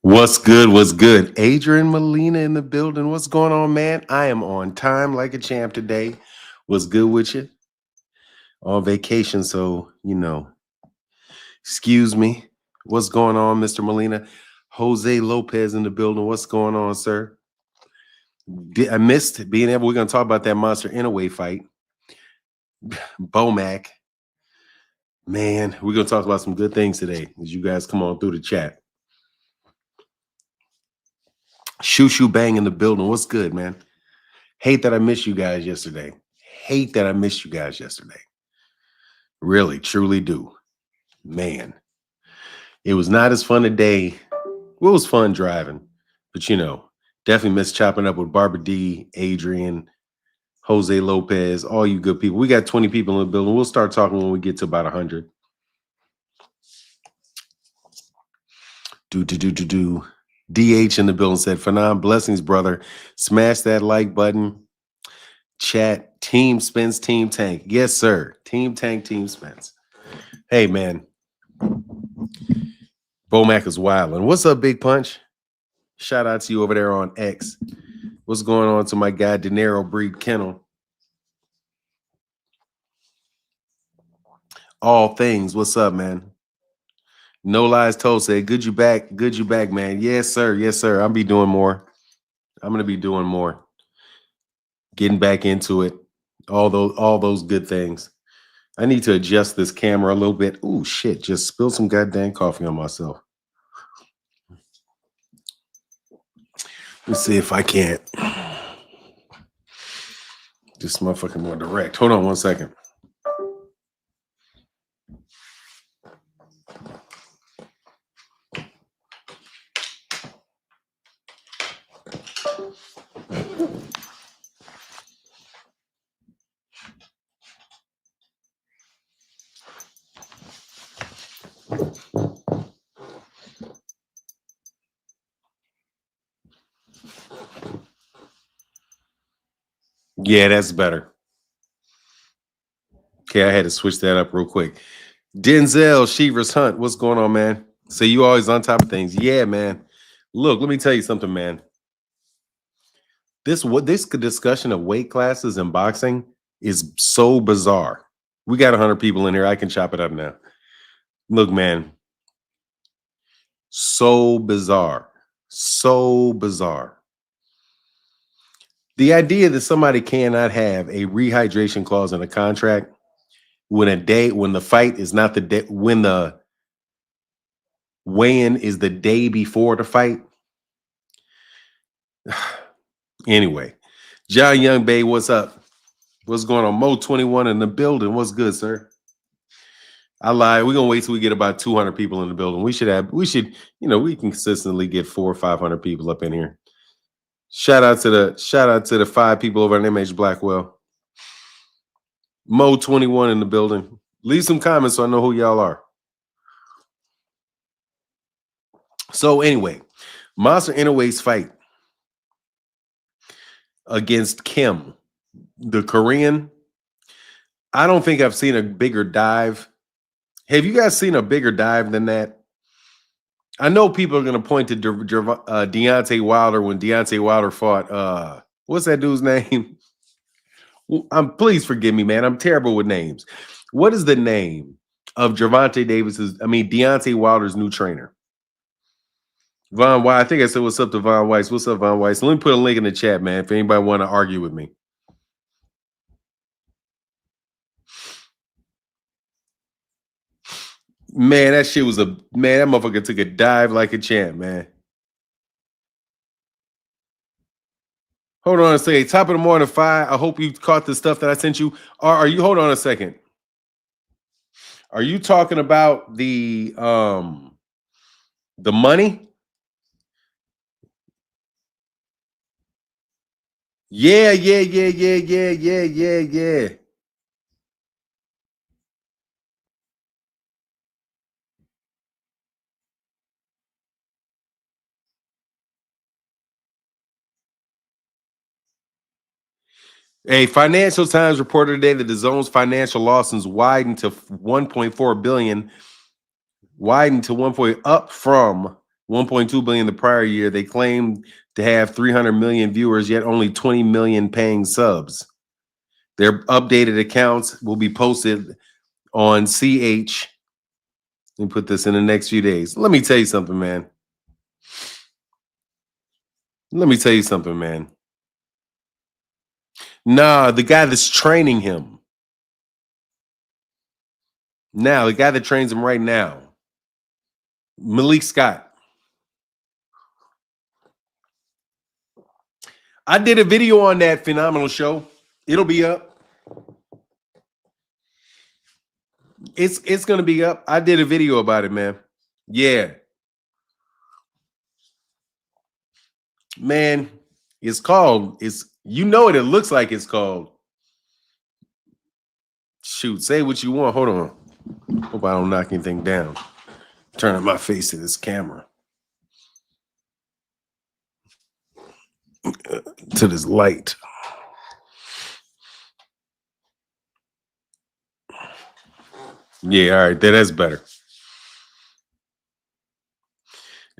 What's good? What's good? Adrian Molina in the building. What's going on, man? I am on time like a champ today. What's good with you? On vacation, so excuse me. What's going on, Mr. Molina? Jose Lopez in the building. What's going on, sir? I missed being able. We're gonna talk about that monster Inoue fight. Bomac. Man, we're gonna talk about some good things today as you guys come on through the chat. Shoo bang in the building. What's good, man? Hate that I missed you guys yesterday. Hate that I missed you guys yesterday. Really, truly do. Man, it was not as fun a day. Well, it was fun driving, but definitely miss chopping up with Barbara D, Adrian, Jose Lopez, all you good people. We got 20 people in the building. We'll start talking when we get to about 100. DH in the building said, Fanon, blessings, brother. Smash that like button. Chat, Team Spence, Team Tank. Yes, sir. Team Tank, Team Spence. Hey, man. Bomac is wilding. What's up, Big Punch? Shout out to you over there on X. What's going on to my guy, De Niro Breed Kennel? All things. What's up, man? No Lies Told said, good you back, man. Yes, sir. Yes, sir. I'll be doing more. I'm going to be doing more. Getting back into it. All those good things. I need to adjust this camera a little bit. Ooh, shit. Just spilled some goddamn coffee on myself. Let's see if I can't. This motherfucker more direct. Hold on one second. Yeah, that's better. Okay, I had to switch that up real quick. Denzel Shivers Hunt, what's going on, man? So you always on top of things. Yeah, man. Look, let me tell you something, man. This discussion of weight classes and boxing is so bizarre. We got 100 people in here. I can chop it up now. Look, man. So bizarre. So bizarre. The idea that somebody cannot have a rehydration clause in a contract when the fight is not the day, when the weigh-in is the day before the fight. Anyway, John Young Bay, what's up? What's going on? Mo 21 in the building. What's good, sir? I lied. We're gonna wait till we get about 200 people in the building. We should, we can consistently get 400 or 500 people up in here. Shout out to the 5 people over on MH Blackwell. Mo 21 in the building. Leave some comments so I know who y'all are. So anyway, Monster Inoue's fight against Kim, the Korean. I don't think I've seen a bigger dive. Have you guys seen a bigger dive than that? I know people are going to point to Deontay Wilder when Deontay Wilder fought. What's that dude's name? Please forgive me, man. I'm terrible with names. What is the name of Deontay Wilder's new trainer? Von Weiss. I think I said what's up to Von Weiss. What's up, Von Weiss? Let me put a link in the chat, man, if anybody want to argue with me. Man, that shit was that motherfucker took a dive like a champ, man. Hold on a second. Top of the morning, 5. I hope you caught the stuff that I sent you. Are you, hold on a second. Are you talking about the money? Yeah. A Financial Times reported today that the DAZN's financial losses widened to 1.4 billion, up from 1.2 billion the prior year. They claim to have 300 million viewers, yet only 20 million paying subs. Their updated accounts will be posted on CH. Let me put this in the next few days. Let me tell you something, man. Nah, the guy that's training him. Now, the guy that trains him right now. Malik Scott. I did a video on that phenomenal show. It'll be up. It's gonna be up. I did a video about it, man. Yeah. Man, it's called, you know what it looks like it's called. Shoot, say what you want. Hold on. Hope I don't knock anything down. Turning my face to this camera. To this light. Yeah, all right, that's better.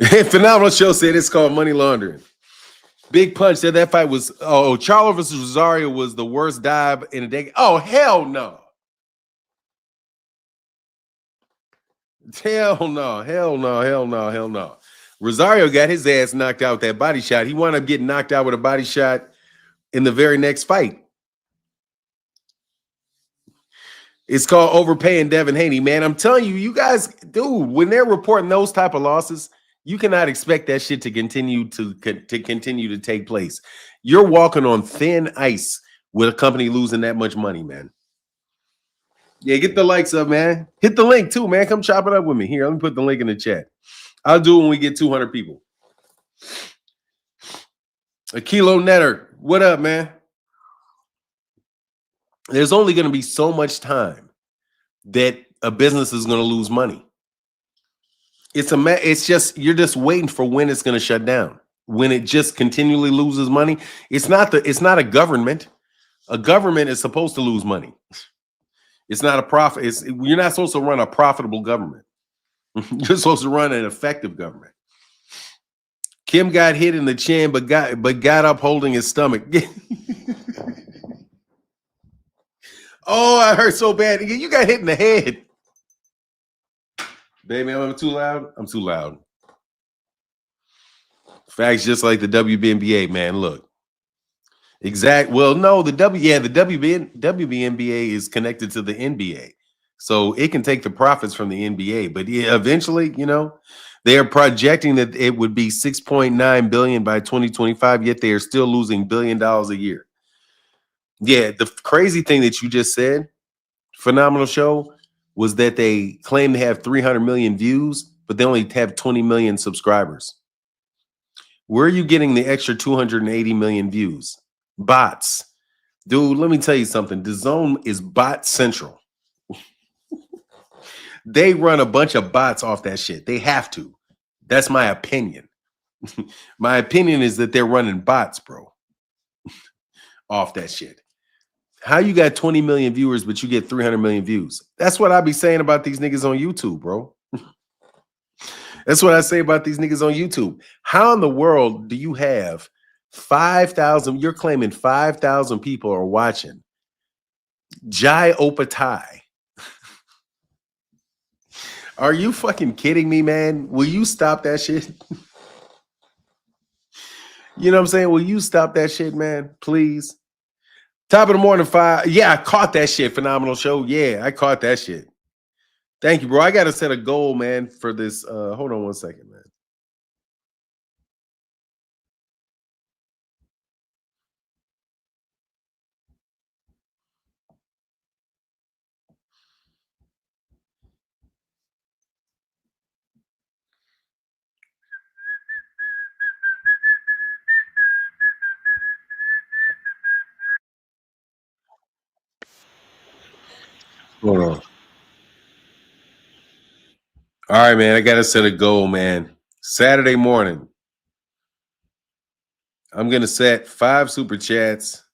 Phenomenal show said it's called money laundering. Big Punch said that fight was, Charlo versus Rosario was the worst dive in a decade. Oh, hell no. Hell no. Rosario got his ass knocked out with that body shot. He wound up getting knocked out with a body shot in the very next fight. It's called overpaying Devin Haney, man. I'm telling you, you guys, dude, when they're reporting those type of losses, you cannot expect that shit to continue to take place. You're walking on thin ice with a company losing that much money, man. Yeah, get the likes up, man. Hit the link too, man. Come chop it up with me. Here, let me put the link in the chat. I'll do it when we get 200 people. A Kilo Netter, what up, man? There's only going to be so much time that a business is going to lose money. It's just, you're just waiting for when it's going to shut down. When it just continually loses money. It's not a government. A government is supposed to lose money. It's not a profit. You're not supposed to run a profitable government. You're supposed to run an effective government. Kim got hit in the chin, but got up holding his stomach. Oh, I hurt so bad. You got hit in the head. Baby, am I too loud? I'm too loud. Facts just like the WNBA, man. Look. Well, no, the WNBA is connected to the NBA. So it can take the profits from the NBA, but yeah, eventually, they are projecting that it would be 6.9 billion by 2025, yet they are still losing $1 billion a year. Yeah, the crazy thing that you just said, phenomenal show, was that they claim to have 300 million views, but they only have 20 million subscribers. Where are you getting the extra 280 million views? Bots. Dude, let me tell you something. DAZN is bot central. They run a bunch of bots off that shit. They have to. That's my opinion. My opinion is that they're running bots, bro, off that shit. How you got 20 million viewers, but you get 300 million views? That's what I be saying about these niggas on YouTube, bro. That's what I say about these niggas on YouTube. How in the world do you have 5,000? You're claiming 5,000 people are watching Jai Opatai. Are you fucking kidding me, man? Will you stop that shit? You know what I'm saying? Will you stop that shit, man? Please. Top of the morning, 5. Yeah, I caught that shit. Phenomenal show. Yeah, I caught that shit. Thank you, bro. I got to set a goal, man, for this. Hold on one second, man. Hold on. All right, man. I got to set a goal, man. Saturday morning, I'm going to set 5 super chats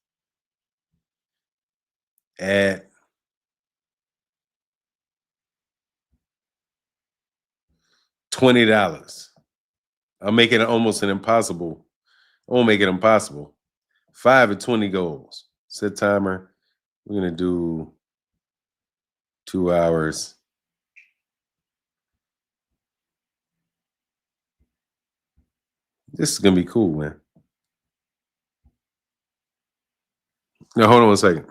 at $20. I'm making it almost an impossible. I won't make it impossible. 5 and 20 goals. Set timer. We're going to do 2 hours. This is going to be cool, man. Now, hold on one second.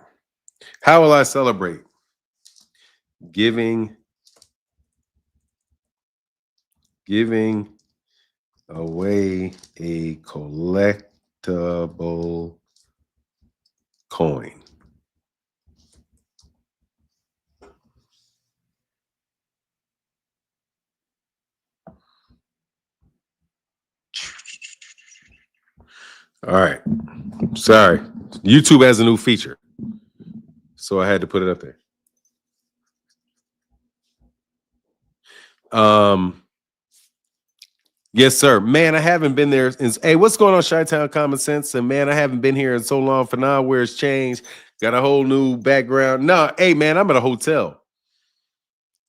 How will I celebrate? Giving away a collectible coin. All right. Sorry. YouTube has a new feature, so I had to put it up there. Yes, sir. Man, I haven't been there since. Hey, what's going on, Chi-Town Common Sense? And man, I haven't been here in so long. For now, where it's changed, got a whole new background. No, hey, man, I'm at a hotel.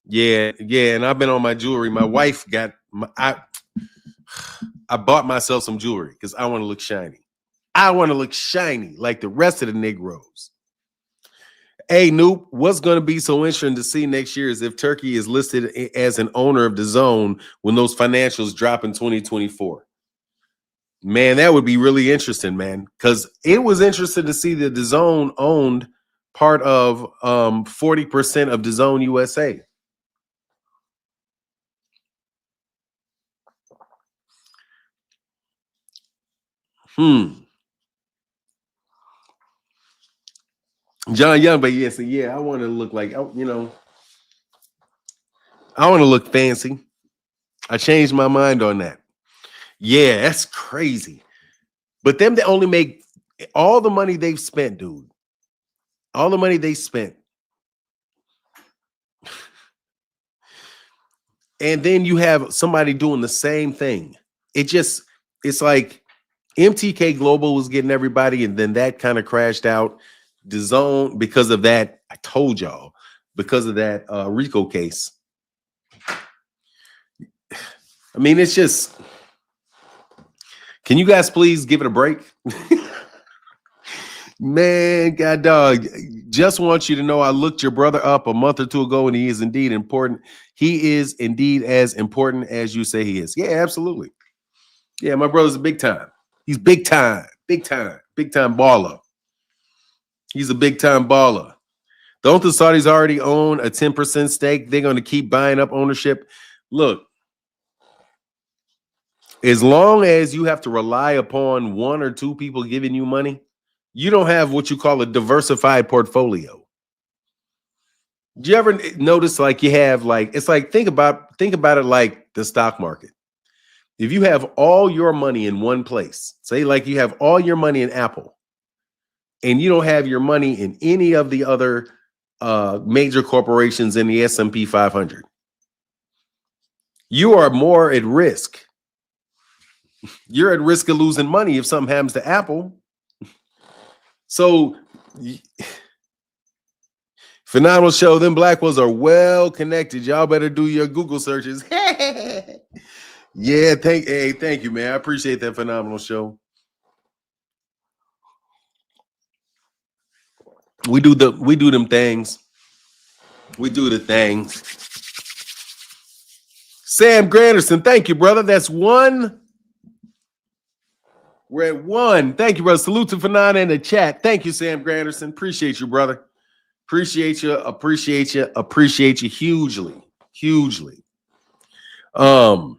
Yeah, and I've been on my jewelry. My wife got I bought myself some jewelry because I want to look shiny. I want to look shiny like the rest of the Negroes. Hey, Noop, what's going to be so interesting to see next year is if Turkey is listed as an owner of DAZN when those financials drop in 2024. Man, that would be really interesting, man, because it was interesting to see that DAZN owned part of 40% of DAZN USA. John Young, but yeah, so yeah, I want to look like, you know, I want to look fancy. I changed my mind on that. Yeah, that's crazy. But them, they only make all the money they've spent, dude. All the money they spent. And then you have somebody doing the same thing. It's like MTK Global was getting everybody, and then that kind of crashed out. DAZN, because of that, I told y'all, because of that RICO case. I mean, it's just, can you guys please give it a break? Man, God dog, just want you to know I looked your brother up a month or two ago, and he is indeed important. He is indeed as important as you say he is. Yeah, absolutely. Yeah, my brother's a big time. He's big time baller. He's a big time baller. Don't the Saudis already own a 10% stake? They're going to keep buying up ownership. Look, as long as you have to rely upon one or two people giving you money, you don't have what you call a diversified portfolio. Do you ever notice like you have like, it's like, think about it like the stock market. If you have all your money in one place, say like you have all your money in Apple, and you don't have your money in any of the other major corporations in the S&P 500, you are more at risk. You're at risk of losing money if something happens to Apple. So, phenomenal show. Them Blackwells are well connected. Y'all better do your Google searches. Yeah, thank you, man. I appreciate that phenomenal show. We do them things. We do the things. Sam Granderson, thank you, brother. That's one. We're at one. Thank you, brother. Salute to Fanana in the chat. Thank you, Sam Granderson. Appreciate you, brother. Appreciate you hugely. And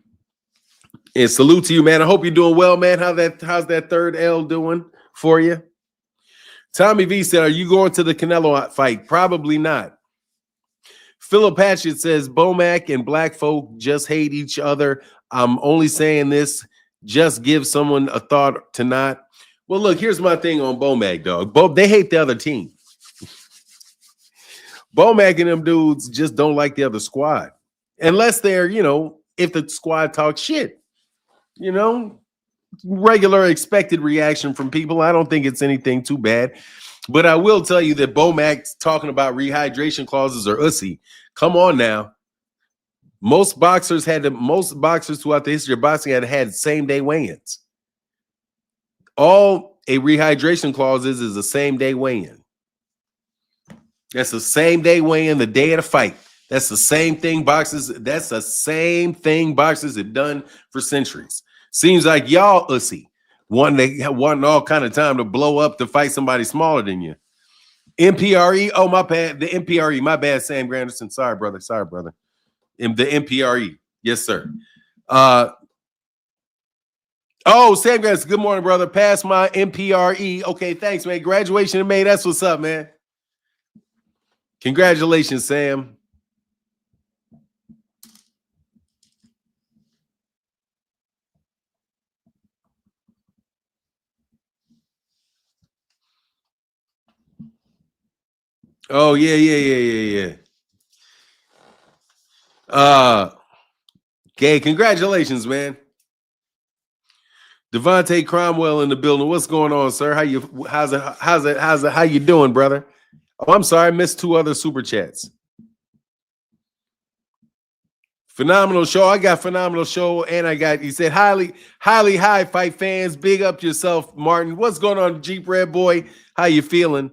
salute to you, man. I hope you're doing well, man. How's that third L doing for you? Tommy V said, are you going to the Canelo fight? Probably not. Philip Hatchett says, Bomac and black folk just hate each other. I'm only saying this, just give someone a thought to not. Well, look, here's my thing on Bomac, dog. They hate the other team. Bomac and them dudes just don't like the other squad. Unless they're, if the squad talks shit. Regular expected reaction from people. I don't think it's anything too bad. But I will tell you that Bomac talking about rehydration clauses are ussy. Come on now. Most boxers throughout the history of boxing had same day weigh-ins. All a rehydration clause is the same day weigh-in. That's the same day weigh-in, the day of the fight. That's the same thing boxers have done for centuries. Seems like y'all ussy, wanting all kind of time to blow up to fight somebody smaller than you. MPRE, oh my bad, the MPRE, my bad, Sam Granderson. Sorry, brother. The MPRE, yes, sir. Oh, Sam Granderson, good morning, brother. Pass my MPRE. Okay, thanks, man. Graduation in May. That's what's up, man. Congratulations, Sam. Oh, yeah. Okay, congratulations, man. Devontae Cromwell in the building. What's going on, sir? How you doing, brother? Oh, I'm sorry, I missed 2 other super chats. Phenomenal show. I got phenomenal show, and he said highly high fight fans. Big up yourself, Martin. What's going on, Jeep Red Boy? How you feeling?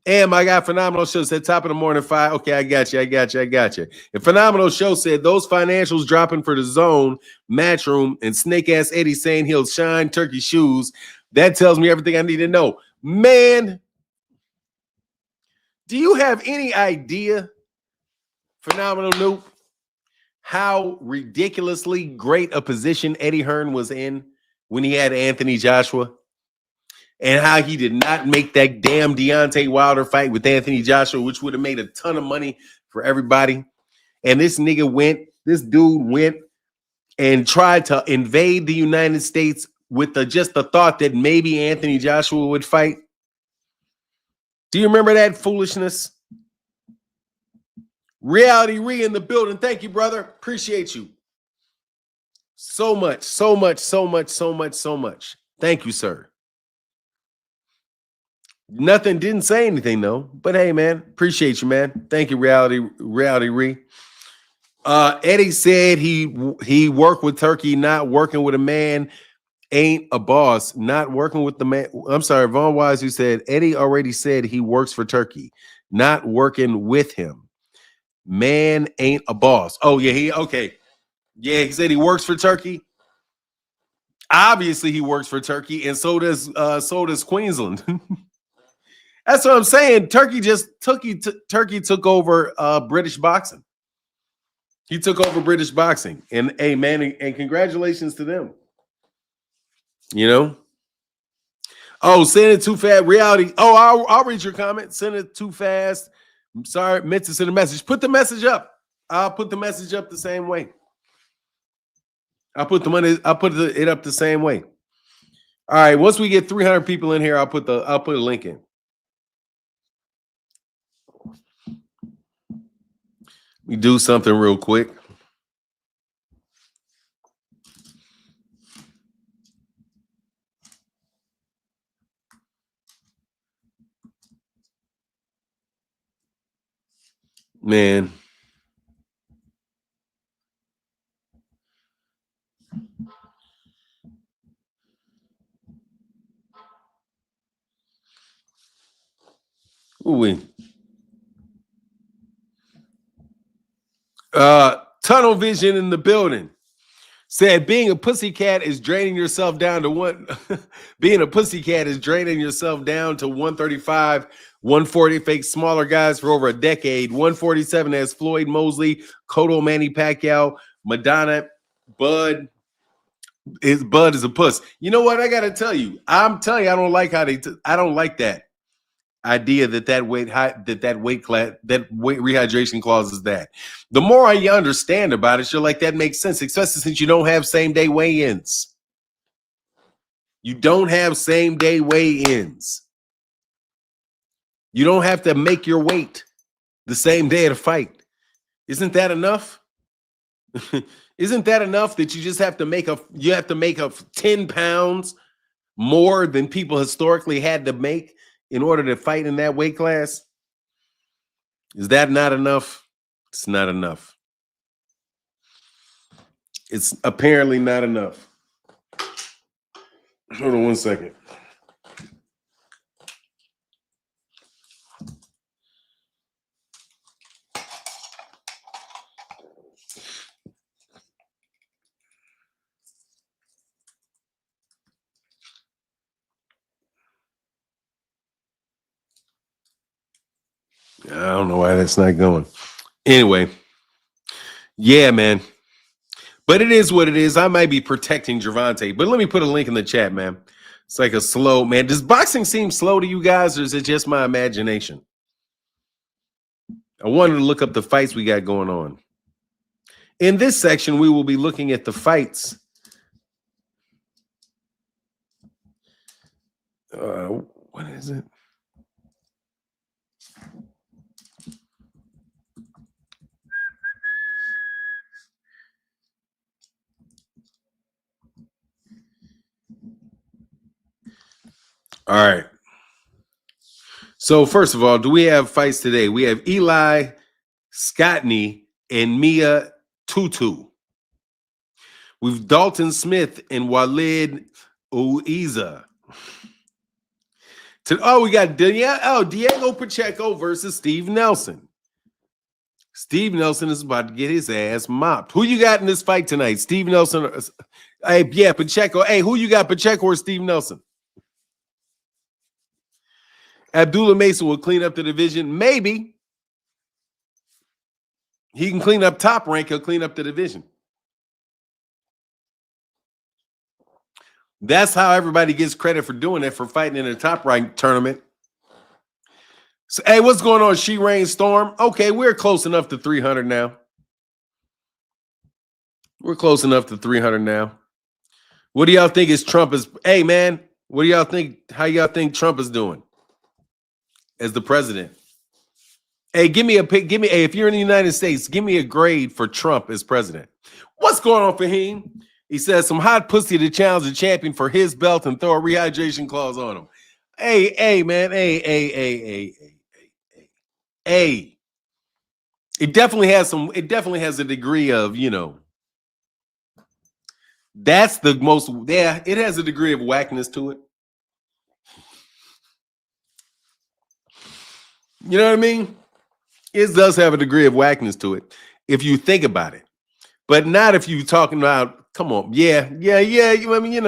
And I got phenomenal show. Said top of the morning 5. Okay, I got you. And phenomenal show said those financials dropping for the zone, Matchroom, and snake ass Eddie saying he'll shine Turkey shoes. That tells me everything I need to know. Man, do you have any idea, phenomenal Noob, how ridiculously great a position Eddie Hearn was in when he had Anthony Joshua? And how he did not make that damn Deontay Wilder fight with Anthony Joshua, which would have made a ton of money for everybody. And this dude went and tried to invade the United States with just the thought that maybe Anthony Joshua would fight. Do you remember that foolishness? Reality Re in the building. Thank you, brother. Appreciate you. So much. Thank you, sir. Nothing, didn't say anything though. But hey, man, appreciate you, man. Thank you, Reality Re. Eddie said he worked with Turkey, not working with a man ain't a boss, not working with the man. I'm sorry, Von Wise, who said Eddie already said he works for Turkey, not working with him. Man ain't a boss. Oh, yeah, okay. Yeah, he said he works for Turkey. Obviously, he works for Turkey, and so does Queensland. That's what I'm saying. Turkey took over British boxing. He took over British boxing, and hey, man, and congratulations to them. You know. Oh, send it too fast. Reality. Oh, I'll read your comment. Send it too fast. I'm sorry, meant to send a message. Put the message up. I'll put the message up the same way. I'll put it up the same way. All right. Once we get 300 people in here, I'll put a link in. We do something real quick. Man. Ooh. Tunnel Vision in the building said being a pussycat is draining yourself down to being a pussycat is draining yourself down to 135, 140 fake smaller guys for over a decade. 147 has Floyd Mosley, Cotto, Manny Pacquiao, Madonna, Bud. His Bud is a puss. You know what? I gotta tell you, I'm telling you, I don't like I don't like that idea that weight rehydration clause is that. The more I understand about it, you're like, that makes sense, especially since you don't have same day weigh-ins. You don't have same day weigh-ins. You don't have to make your weight the same day of the fight. Isn't that enough? Isn't that enough that you just have to make up 10 pounds more than people historically had to make in order to fight in that weight class? Is that not enough? It's not enough. It's apparently not enough. Hold on 1 second. I don't know why that's not going. Anyway, yeah, man. But it is what it is. I might be protecting Gervonta, but let me put a link in the chat, man. It's like a slow, man. Does boxing seem slow to you guys, or is it just my imagination? I wanted to look up the fights we got going on. In this section, we will be looking at the fights. What is it? All right. So first of all, do we have fights today? We have Eli Scottney and Mia Tutu. We've Dalton Smith and Walid Uiza. We got Diego Pacheco versus Steve Nelson. Steve Nelson is about to get his ass mopped. Who you got in this fight tonight? Steve Nelson. Pacheco. Hey, who you got, Pacheco or Steve Nelson? Abdullah Mason will clean up the division. Maybe. He can clean up Top Rank. He'll clean up the division. That's how everybody gets credit for doing it, for fighting in a Top Rank tournament. So, hey, what's going on, She Rain Storm? Okay, we're close enough to 300 now. We're close enough to 300 now. What do y'all think is Trump is? Hey, man, what do y'all think? How y'all think Trump is doing as the president? Hey, give me a pick. Hey, if you're in the United States, give me a grade for Trump as president. What's going on, Fahim? He says some hot pussy to challenge the champion for his belt and throw a rehydration clause on him. Hey, man. Hey. It definitely has a degree of, that's the most, it has a degree of whackness to it. You know what I mean? It does have a degree of whackness to it if you think about it, but not if you're talking about, come on, yeah. I mean,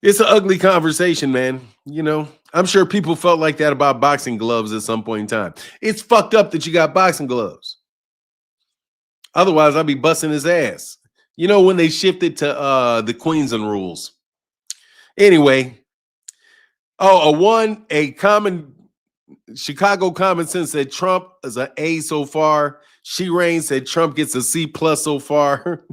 it's an ugly conversation, man. I'm sure people felt like that about boxing gloves at some point in time. It's fucked up that you got boxing gloves. Otherwise, I'd be busting his ass. When they shifted to the Queensland rules. Anyway, a common Chicago common sense said Trump is an A so far. She Rain said Trump gets a C+ so far.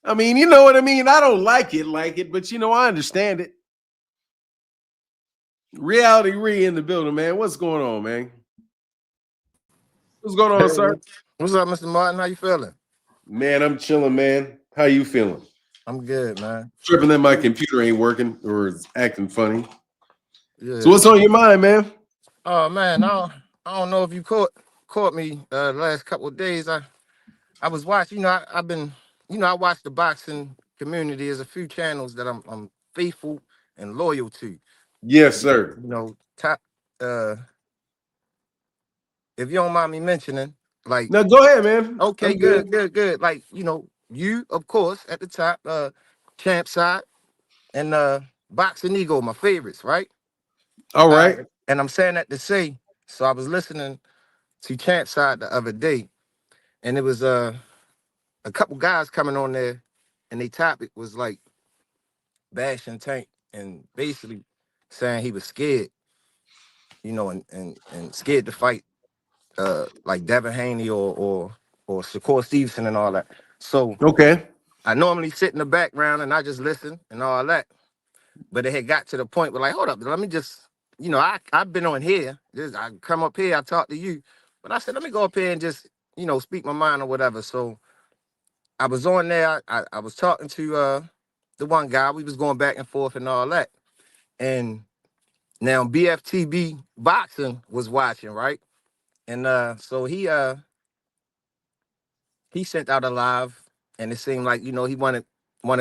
I mean, you know what I mean? I don't like it, but I understand it. Reality Re in the building, man. What's going on, man? What's going on, sir? What's up, Mr. Martin? How you feeling? Man, I'm chilling, man. How you feeling? I'm good, man. Tripping that my computer ain't working or it's acting funny. Yeah. So what's on your mind, man? Oh man, I don't know if you caught me the last couple of days. I was watching. I've been. I watch the boxing community. There's a few channels that I'm faithful and loyal to. Yes, sir. Top. If you don't mind me mentioning, like. No, go ahead, man. Okay, good. Like you of course at the top, Champ Side and Boxing Ego, my favorites, right? All right. And I'm saying that to say, so I was listening to Champ Side the other day, and it was a couple guys coming on there, and their topic was like bashing Tank and basically saying he was scared, and scared to fight like Devin Haney or Shakur Stevenson and all that. So okay. I normally sit in the background and I just listen and all that. But it had got to the point where, like, hold up, let me just, I've been on here. I come up here, I talk to you. But I said, let me go up here and just, speak my mind or whatever. So I was on there. I was talking to the one guy. We was going back and forth and all that. And now BFTB Boxing was watching, right? And so he sent out a live, and it seemed like he wanted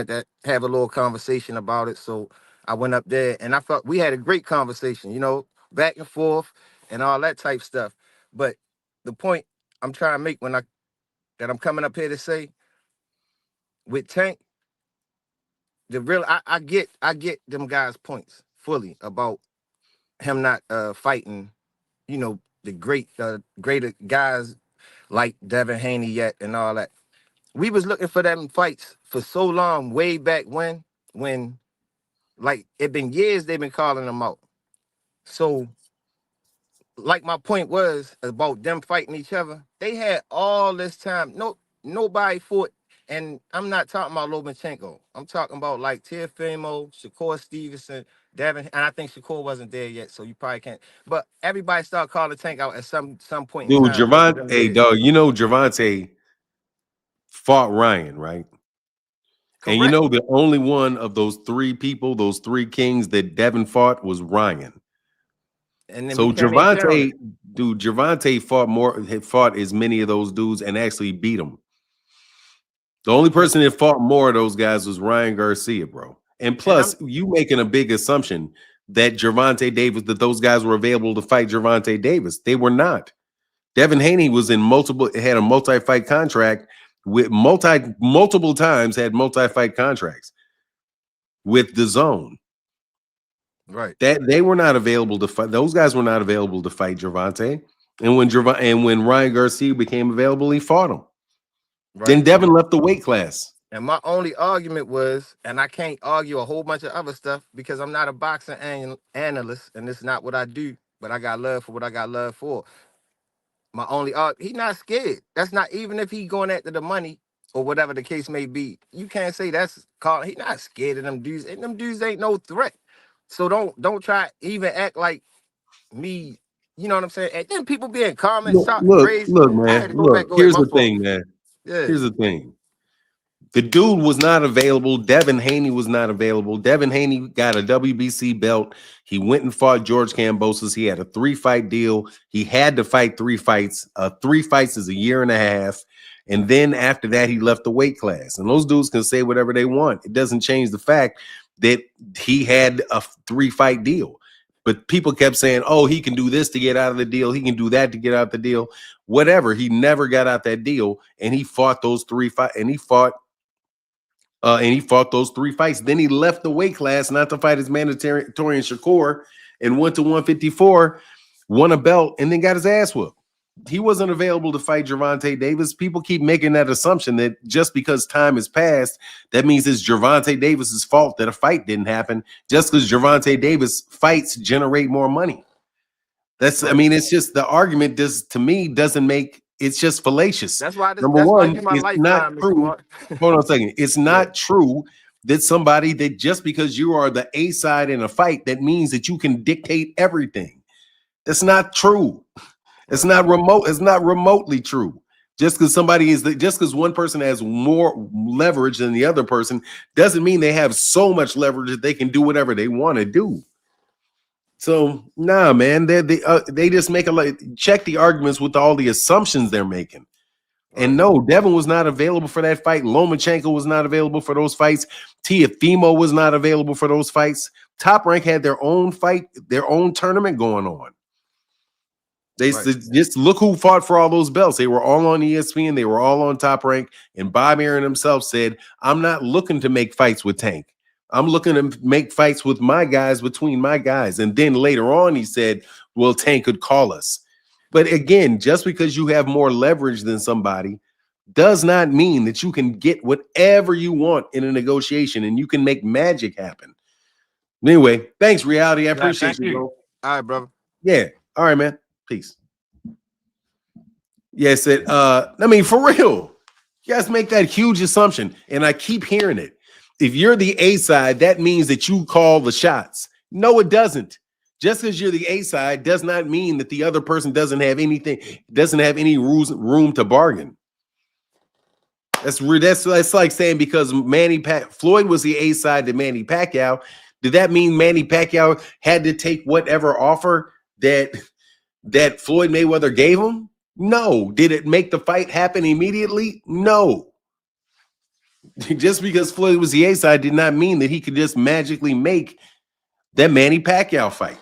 to have a little conversation about it. So I went up there, and I felt we had a great conversation, back and forth and all that type stuff. But the point I'm trying to make that I'm coming up here to say with Tank, I get them guys' points fully about him not fighting, the greater guys like Devin Haney yet and all that. We was looking for them fights for so long, way back when like it been years they've been calling them out. So like my point was about them fighting each other. They had all this time. Nobody fought, and I'm not talking about Lomachenko. I'm talking about like Teofimo, Shakur Stevenson, Devin, and I think Shakur wasn't there yet, so you probably can't. But everybody started calling Tank out at some point in Dude, time over them Hey, years. dog, Gervonta fought Ryan, right? And Correct. the only one of those three people, those three kings that Devin fought was Ryan. And then So he came in Gervonta, challenged. dude, Gervonta had fought as many of those dudes and actually beat them. The only person that fought more of those guys was Ryan Garcia, bro. And And I'm plus, you making a big assumption that that those guys were available to fight Gervonta Davis. They were not. Devin Haney was in had a multi-fight contract with multiple times had multi-fight contracts with DAZN. right, That they were not available to fight. Those guys were not available to fight Gervonta. And when Ryan Garcia became available, he fought him. Then right. Devin left the weight class. And my only argument was, and I can't argue a whole bunch of other stuff because I'm not a boxing analyst, and it's not what I do. But I got love for what I got love for. My only he not scared. That's not even if he going after the money or whatever the case may be. You can't say that's called. He not scared of them dudes, and them dudes ain't no threat. So don't try even act like me. You know what I'm saying? And then people be in comments talking crazy. Look, I man. had to go back. Look, Go ahead. here's My the fault. thing, man. Yeah. Here's the thing. The dude was not available. Devin Haney was not available. Devin Haney got a WBC belt. He went and fought George Kambosos. He had a 3-fight deal. He had to fight 3 fights. 3 fights is a year and a half. And then after that, he left the weight class. And those dudes can say whatever they want. It doesn't change the fact that he had a 3-fight deal. But people kept saying, oh, he can do this to get out of the deal. He can do that to get out the deal. Whatever. He never got out that deal. And he fought those 3 fights. And he fought those 3 fights. Then he left the weight class not to fight his mandatory Shakur and went to 154, won a belt, and then got his ass whooped. He wasn't available to fight Gervonta Davis. People keep making that assumption that just because time has passed, that means it's Gervonta Davis's fault that a fight didn't happen. Just because Gervonta Davis fights generate more money. Right. It's just the argument doesn't make. It's just fallacious. That's why Number that's why one, you my it's not lifeline, Mr. true. Mark. Hold on a second. It's Yeah. not true that somebody that just because you are the A side in a fight, that means that you can dictate everything. That's not true. It's Right. not remote. It's not remotely true. Just because one person has more leverage than the other person doesn't mean they have so much leverage that they can do whatever they want to do. So nah, man, they just make check the arguments with all the assumptions they're making. Right. And no, Devin was not available for that fight. Lomachenko was not available for those fights. Teofimo was not available for those fights. Top Rank had their own fight, their own tournament going on. They Right. just look who fought for all those belts. They were all on ESPN. They were all on Top Rank. And Bob Arum himself said, I'm not looking to make fights with Tank. I'm looking to make fights with my guys, between my guys. And then later on, he said, well, Tank could call us. But again, just because you have more leverage than somebody does not mean that you can get whatever you want in a negotiation and you can make magic happen. Anyway, thanks, Reality. I appreciate you, bro. All right, brother. Yeah. All right, man. Peace. Yes, for real. You guys make that huge assumption, and I keep hearing it. If you're the A side, that means that you call the shots. No, it doesn't. Just because you're the A side does not mean that the other person doesn't have any room to bargain. That's like saying because Floyd was the A side to Manny Pacquiao, did that mean Manny Pacquiao had to take whatever offer that that Floyd Mayweather gave him? No. Did it make the fight happen immediately? No. Just because Floyd was the A side did not mean that he could just magically make that Manny Pacquiao fight.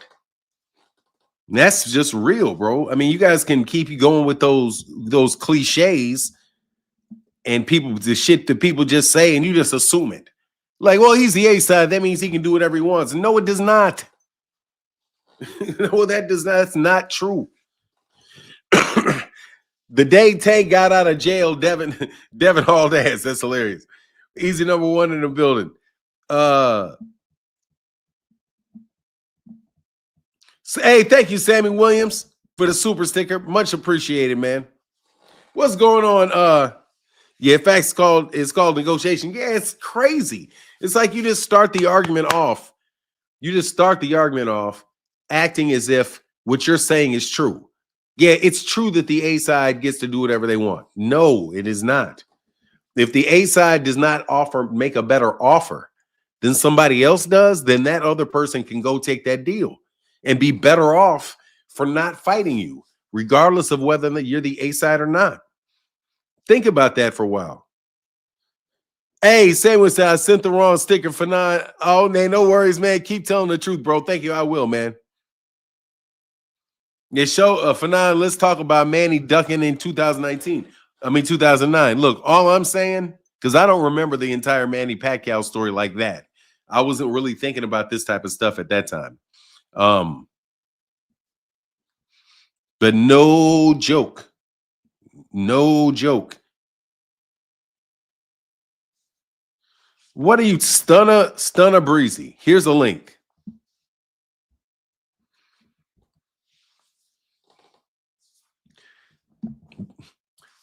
And that's just real, bro. I mean, you guys can keep going with those cliches and people, the shit that people just say, and you just assume it. Like, well, he's the A side. That means he can do whatever he wants. No, it does not. No, that does not. That's not true. The day Tank got out of jail, Devin hauled ass. That's hilarious. Easy number one in the building. Hey, thank you, Sammy Williams, for the super sticker. Much appreciated, man. What's going on? Yeah, in fact, it's called negotiation. Yeah, it's crazy. It's like you just start the argument off. You just start the argument off acting as if what you're saying is true. Yeah, it's true that the A side gets to do whatever they want. No, it is not. If the A side does not make a better offer than somebody else does, then that other person can go take that deal and be better off for not fighting you, regardless of whether you're the A side or not. Think about that for a while. Hey, Sandwich said I sent the wrong sticker for 9. Oh, man, no worries, man. Keep telling the truth, bro. Thank you. I will, man. Yeah, show for 9. Let's talk about Manny ducking in 2009. Look, all I'm saying, because I don't remember the entire Manny Pacquiao story like that. I wasn't really thinking about this type of stuff at that time. But no joke. No joke. What are you, Stunner Breezy? Here's a link.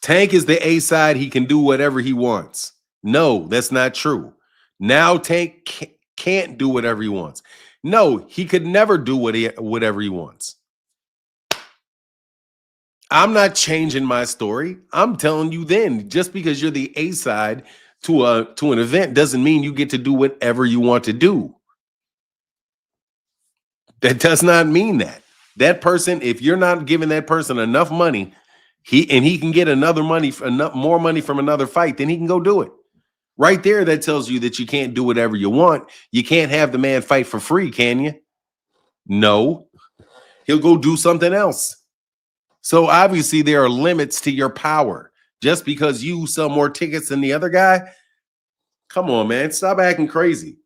Tank is the A side. He can do whatever he wants. No, that's not true. Now Tank can't do whatever he wants. No, he could never do whatever he wants. I'm not changing my story. I'm telling you then, just because you're the A side to an event doesn't mean you get to do whatever you want to do. That does not mean that. That person, if you're not giving that person enough money, he can get more money from another fight, then he can go do it. Right there, that tells you that you can't do whatever you want. You can't have the man fight for free, can you? No. He'll go do something else. So obviously there are limits to your power. Just because you sell more tickets than the other guy, come on, man, stop acting crazy.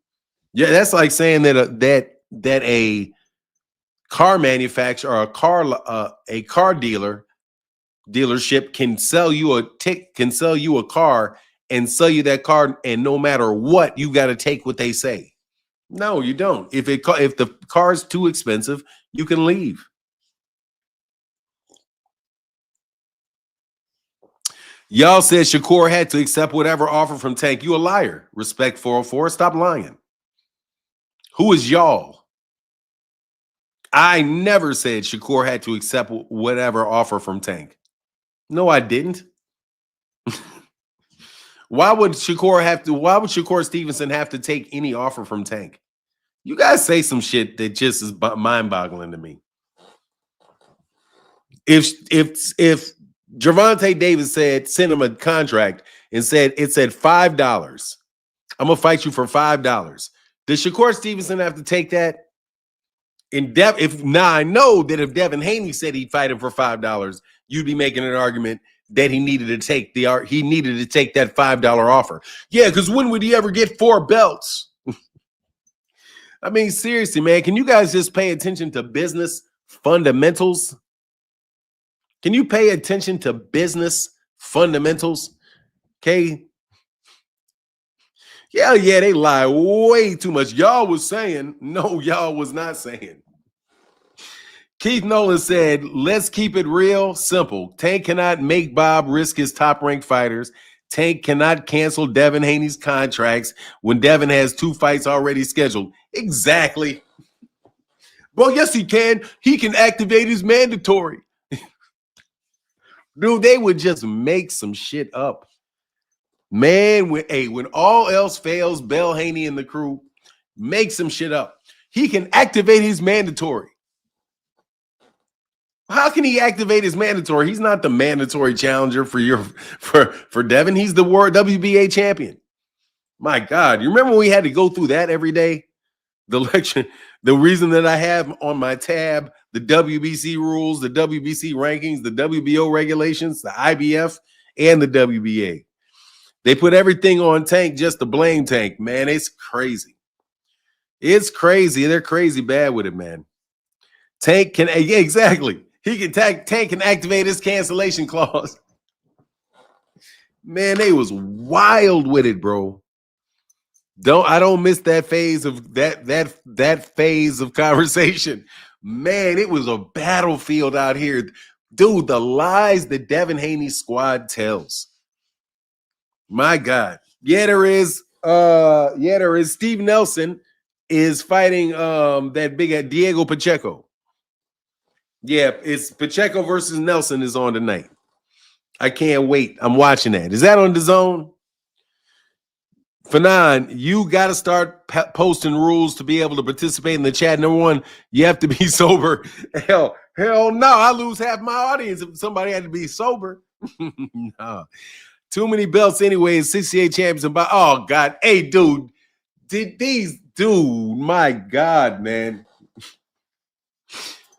Yeah, that's like saying that a car manufacturer or a car dealership can sell you a car and sell you that car, and no matter what, you got to take what they say. No, you don't. If the car is too expensive, you can leave. Y'all said Shakur had to accept whatever offer from Tank. You a liar. Respect 404. Stop lying. Who is y'all? I never said Shakur had to accept whatever offer from Tank. No, I didn't. Why would Shakur Stevenson have to take any offer from Tank? You guys say some shit that just is mind-boggling to me. If Gervonta Davis sent him a contract and said $5. I'm gonna fight you for $5. Does Shakur Stevenson have to take that? I know that if Devin Haney said he'd fight him for $5, you'd be making an argument that he needed to take that $5 offer. Yeah, because when would he ever get 4 belts? I mean, seriously, man, can you guys just pay attention to business fundamentals? Can you pay attention to business fundamentals? Okay. Yeah, they lie way too much. Y'all was saying, no, y'all was not saying. Keith Nolan said, let's keep it real simple. Tank cannot make Bob risk his top-ranked fighters. Tank cannot cancel Devin Haney's contracts when Devin has 2 fights already scheduled. Exactly. Well, yes, he can. He can activate his mandatory. Dude, they would just make some shit up. Man, when all else fails, Bell Haney and the crew make some shit up. He can activate his mandatory. How can he activate his mandatory? He's not the mandatory challenger for Devin. He's the world WBA champion. My God, you remember we had to go through that every day? The lecture, the reason that I have on my tab the WBC rules, the WBC rankings, the WBO regulations, the IBF, and the WBA. They put everything on Tank just to blame Tank. Man, it's crazy. It's crazy. They're crazy bad with it, man. Tank can, yeah, exactly. He can Tank can activate his cancellation clause. Man, they was wild with it, bro. I don't miss that phase of that phase of conversation. Man, it was a battlefield out here. Dude, the lies that Devin Haney squad tells. My God. Yeah, there is. Steve Nelson is fighting that big Diego Pacheco. Yeah, it's Pacheco versus Nelson is on tonight. I can't wait. I'm watching that. Is that on DAZN? Fanon, you got to start posting rules to be able to participate in the chat. Number one, you have to be sober. Hell no. I lose half my audience if somebody had to be sober. No. Too many belts anyway. 68 champions. Oh, God. Hey, dude. My God, man.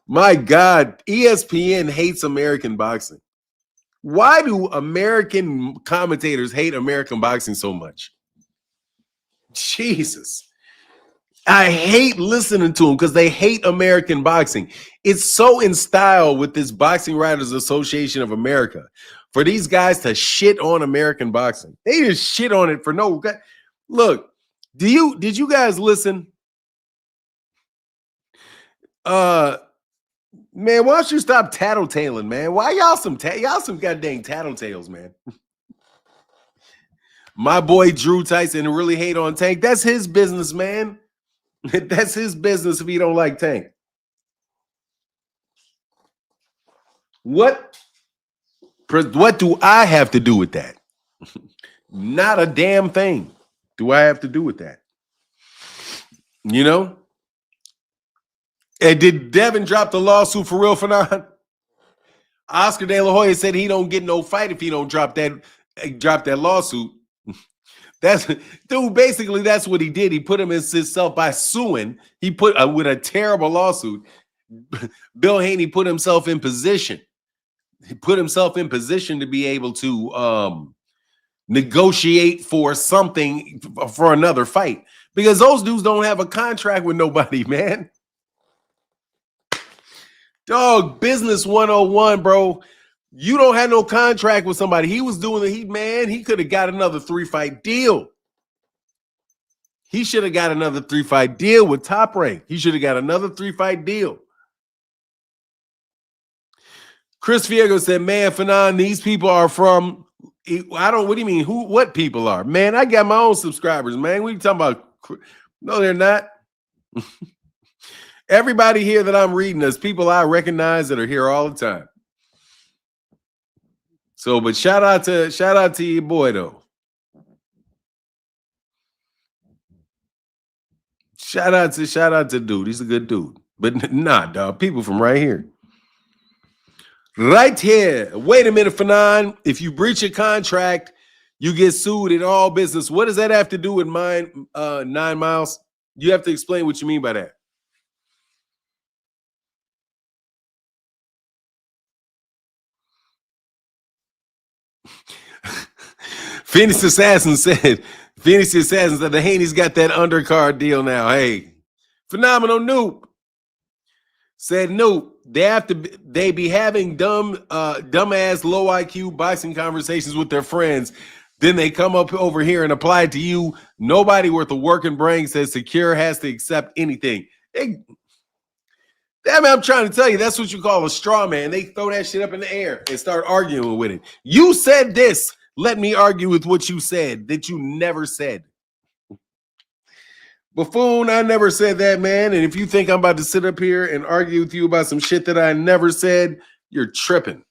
My God. ESPN hates American boxing. Why do American commentators hate American boxing so much? Jesus. I hate listening to them because they hate American boxing. It's so in style with this Boxing Writers Association of America for these guys to shit on American boxing. They just shit on it for no. Look, did you guys listen? Man, why don't you stop tattletaling, man? Why y'all some goddamn tattletales, man? My boy Drew Tyson really hate on Tank. That's his business, man. That's his business if he don't like Tank. What do I have to do with that? Not a damn thing do I have to do with that. You know? And did Devin drop the lawsuit for real, Fanon? Oscar De La Hoya said he don't get no fight if he don't drop that lawsuit. Basically that's what he did. He put himself by suing. He put with a terrible lawsuit. Bill Haney put himself in position. He put himself in position to be able to negotiate for something for another fight because those dudes don't have a contract with nobody, man. Dog, business 101, bro. You don't have no contract with somebody. He was doing he could have got another 3-fight deal. He should have got another 3-fight deal with Top Rank. He should have got another 3-fight deal. Chris Fiego said, man, Fanon, these people are from, what do you mean? What people are? Man, I got my own subscribers, man. What are you talking about? No, they're not. Everybody here that I'm reading is people I recognize that are here all the time. So, but shout out to your boy though. Shout out to dude. He's a good dude. But nah, dog. People from right here. Right here. Wait a minute, Fanon. If you breach a contract, you get sued in all business. What does that have to do with 9 miles? You have to explain what you mean by that. Phoenix Assassin said that the Haney's got that undercard deal now. Hey, phenomenal Noop said Noop. They be having dumbass low IQ boxing conversations with their friends. Then they come up over here and apply it to you. Nobody worth a working brain says Secure has to accept anything. I'm trying to tell you, that's what you call a straw man. They throw that shit up in the air and start arguing with it. You said this. Let me argue with what you said that you never said. Buffoon, I never said that, man. And if you think I'm about to sit up here and argue with you about some shit that I never said, you're tripping.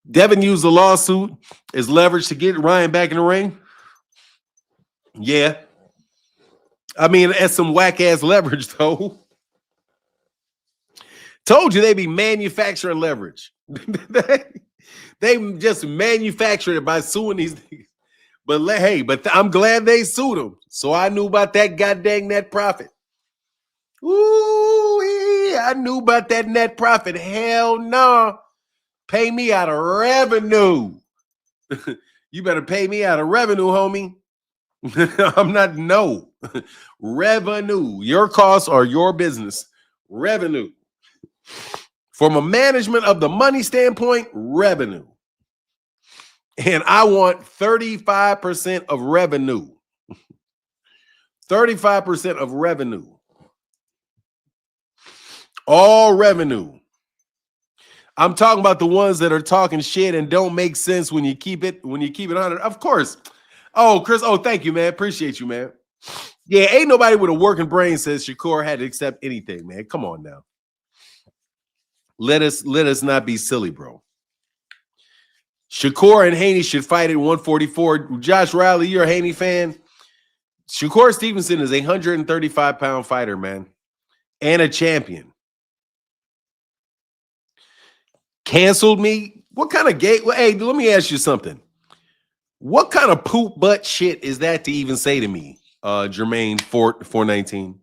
Devin used the lawsuit as leverage to get Ryan back in the ring. Yeah. I mean, that's some whack-ass leverage, though. Told you they be manufacturing leverage. They just manufactured it by suing these niggas. But I'm glad they sued them. So I knew about that goddamn net profit. Ooh, I knew about that net profit. Hell no. Pay me out of revenue. You better pay me out of revenue, homie. I'm not no. Revenue. Your costs are your business. Revenue. From a management of the money standpoint, revenue. And I want 35% of revenue. 35% of revenue. All revenue. I'm talking about the ones that are talking shit and don't make sense when you keep it 100. Of course. Oh, Chris. Oh, thank you, man. Appreciate you, man. Yeah, ain't nobody with a working brain says Shakur had to accept anything, man. Come on now. Let us not be silly, bro. Shakur and Haney should fight at 144. Josh Riley, you're a Haney fan. Shakur Stevenson is a 135-pound fighter, man, and a champion. Canceled me? What kind of gay? Well, hey, let me ask you something. What kind of poop butt shit is that to even say to me, Jermaine 419?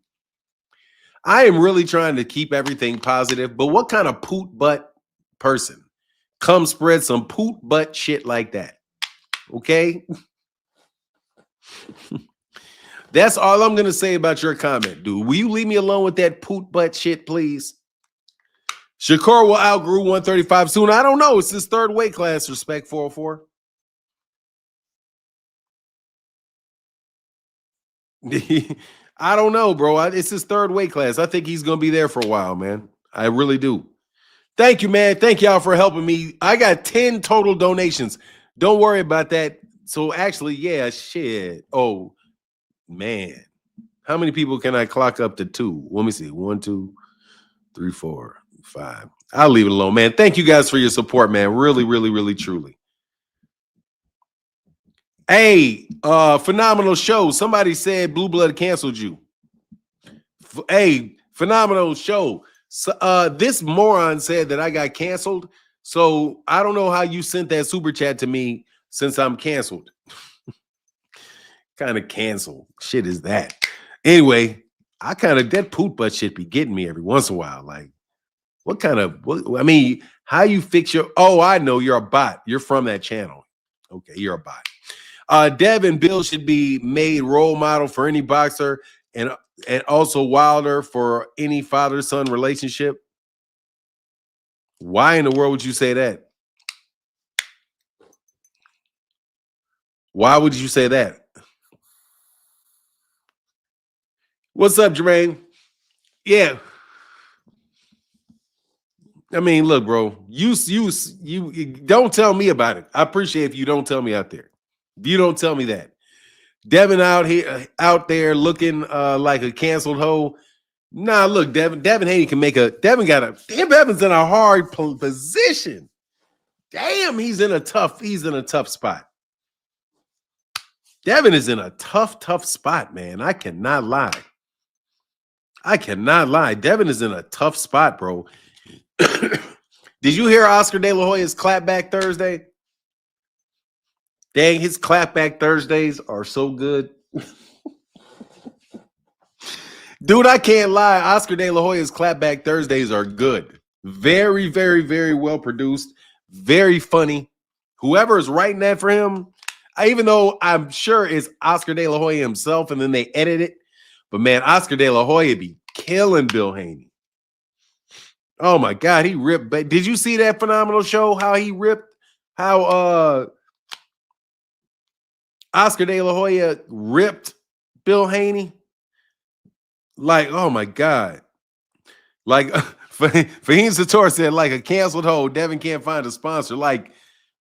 I am really trying to keep everything positive, but what kind of poop butt person come spread some poop butt shit like that? Okay? That's all I'm going to say about your comment, dude. Will you leave me alone with that poop butt shit, please? Shakur will outgrow 135 soon. I don't know. It's his third weight class, respect 404. I don't know, bro. It's his third weight class. I think he's going to be there for a while, man. I really do. Thank you, man. Thank y'all for helping me. I got 10 total donations. Don't worry about that. So actually, yeah, shit. Oh, man. How many people can I clock up to 2? Let me see. 1, 2, 3, 4, 5. I'll leave it alone, man. Thank you guys for your support, man. Really, really, really, truly. Hey, phenomenal show. Somebody said Blue Blood canceled you. Hey, phenomenal show. So, this moron said that I got canceled. So I don't know how you sent that super chat to me since I'm canceled. Kind of cancel shit is that? Anyway, I kind of that poop butt shit be getting me every once in a while. Like, I mean, how you fix your? Oh, I know you're a bot. You're from that channel. Okay, you're a bot. Devin Bill should be made role model for any boxer and also Wilder for any father-son relationship. Why in the world would you say that? Why would you say that? What's up, Jermaine? Yeah. I mean, look, bro, you don't tell me about it. I appreciate if you don't tell me out there. If you don't tell me that. Devin out there looking like a canceled hoe. Nah, look, Devin Haney can make Devin's in a hard position. Damn, he's in a tough spot. Devin is in a tough spot, man. I cannot lie. Devin is in a tough spot, bro. Did you hear Oscar De La Hoya's clapback Thursday? Dang, his clapback Thursdays are so good. Dude, I can't lie. Oscar De La Hoya's clapback Thursdays are good. Very, very, very well produced. Very funny. Whoever is writing that for him, even though I'm sure it's Oscar De La Hoya himself and then they edit it. But man, Oscar De La Hoya be killing Bill Haney. Oh my God, he ripped. But did you see that phenomenal show? How he ripped? How Oscar De La Hoya ripped Bill Haney? Like, oh my God. Like, Fahim Sator said, like a canceled hoe, Devin can't find a sponsor. Like,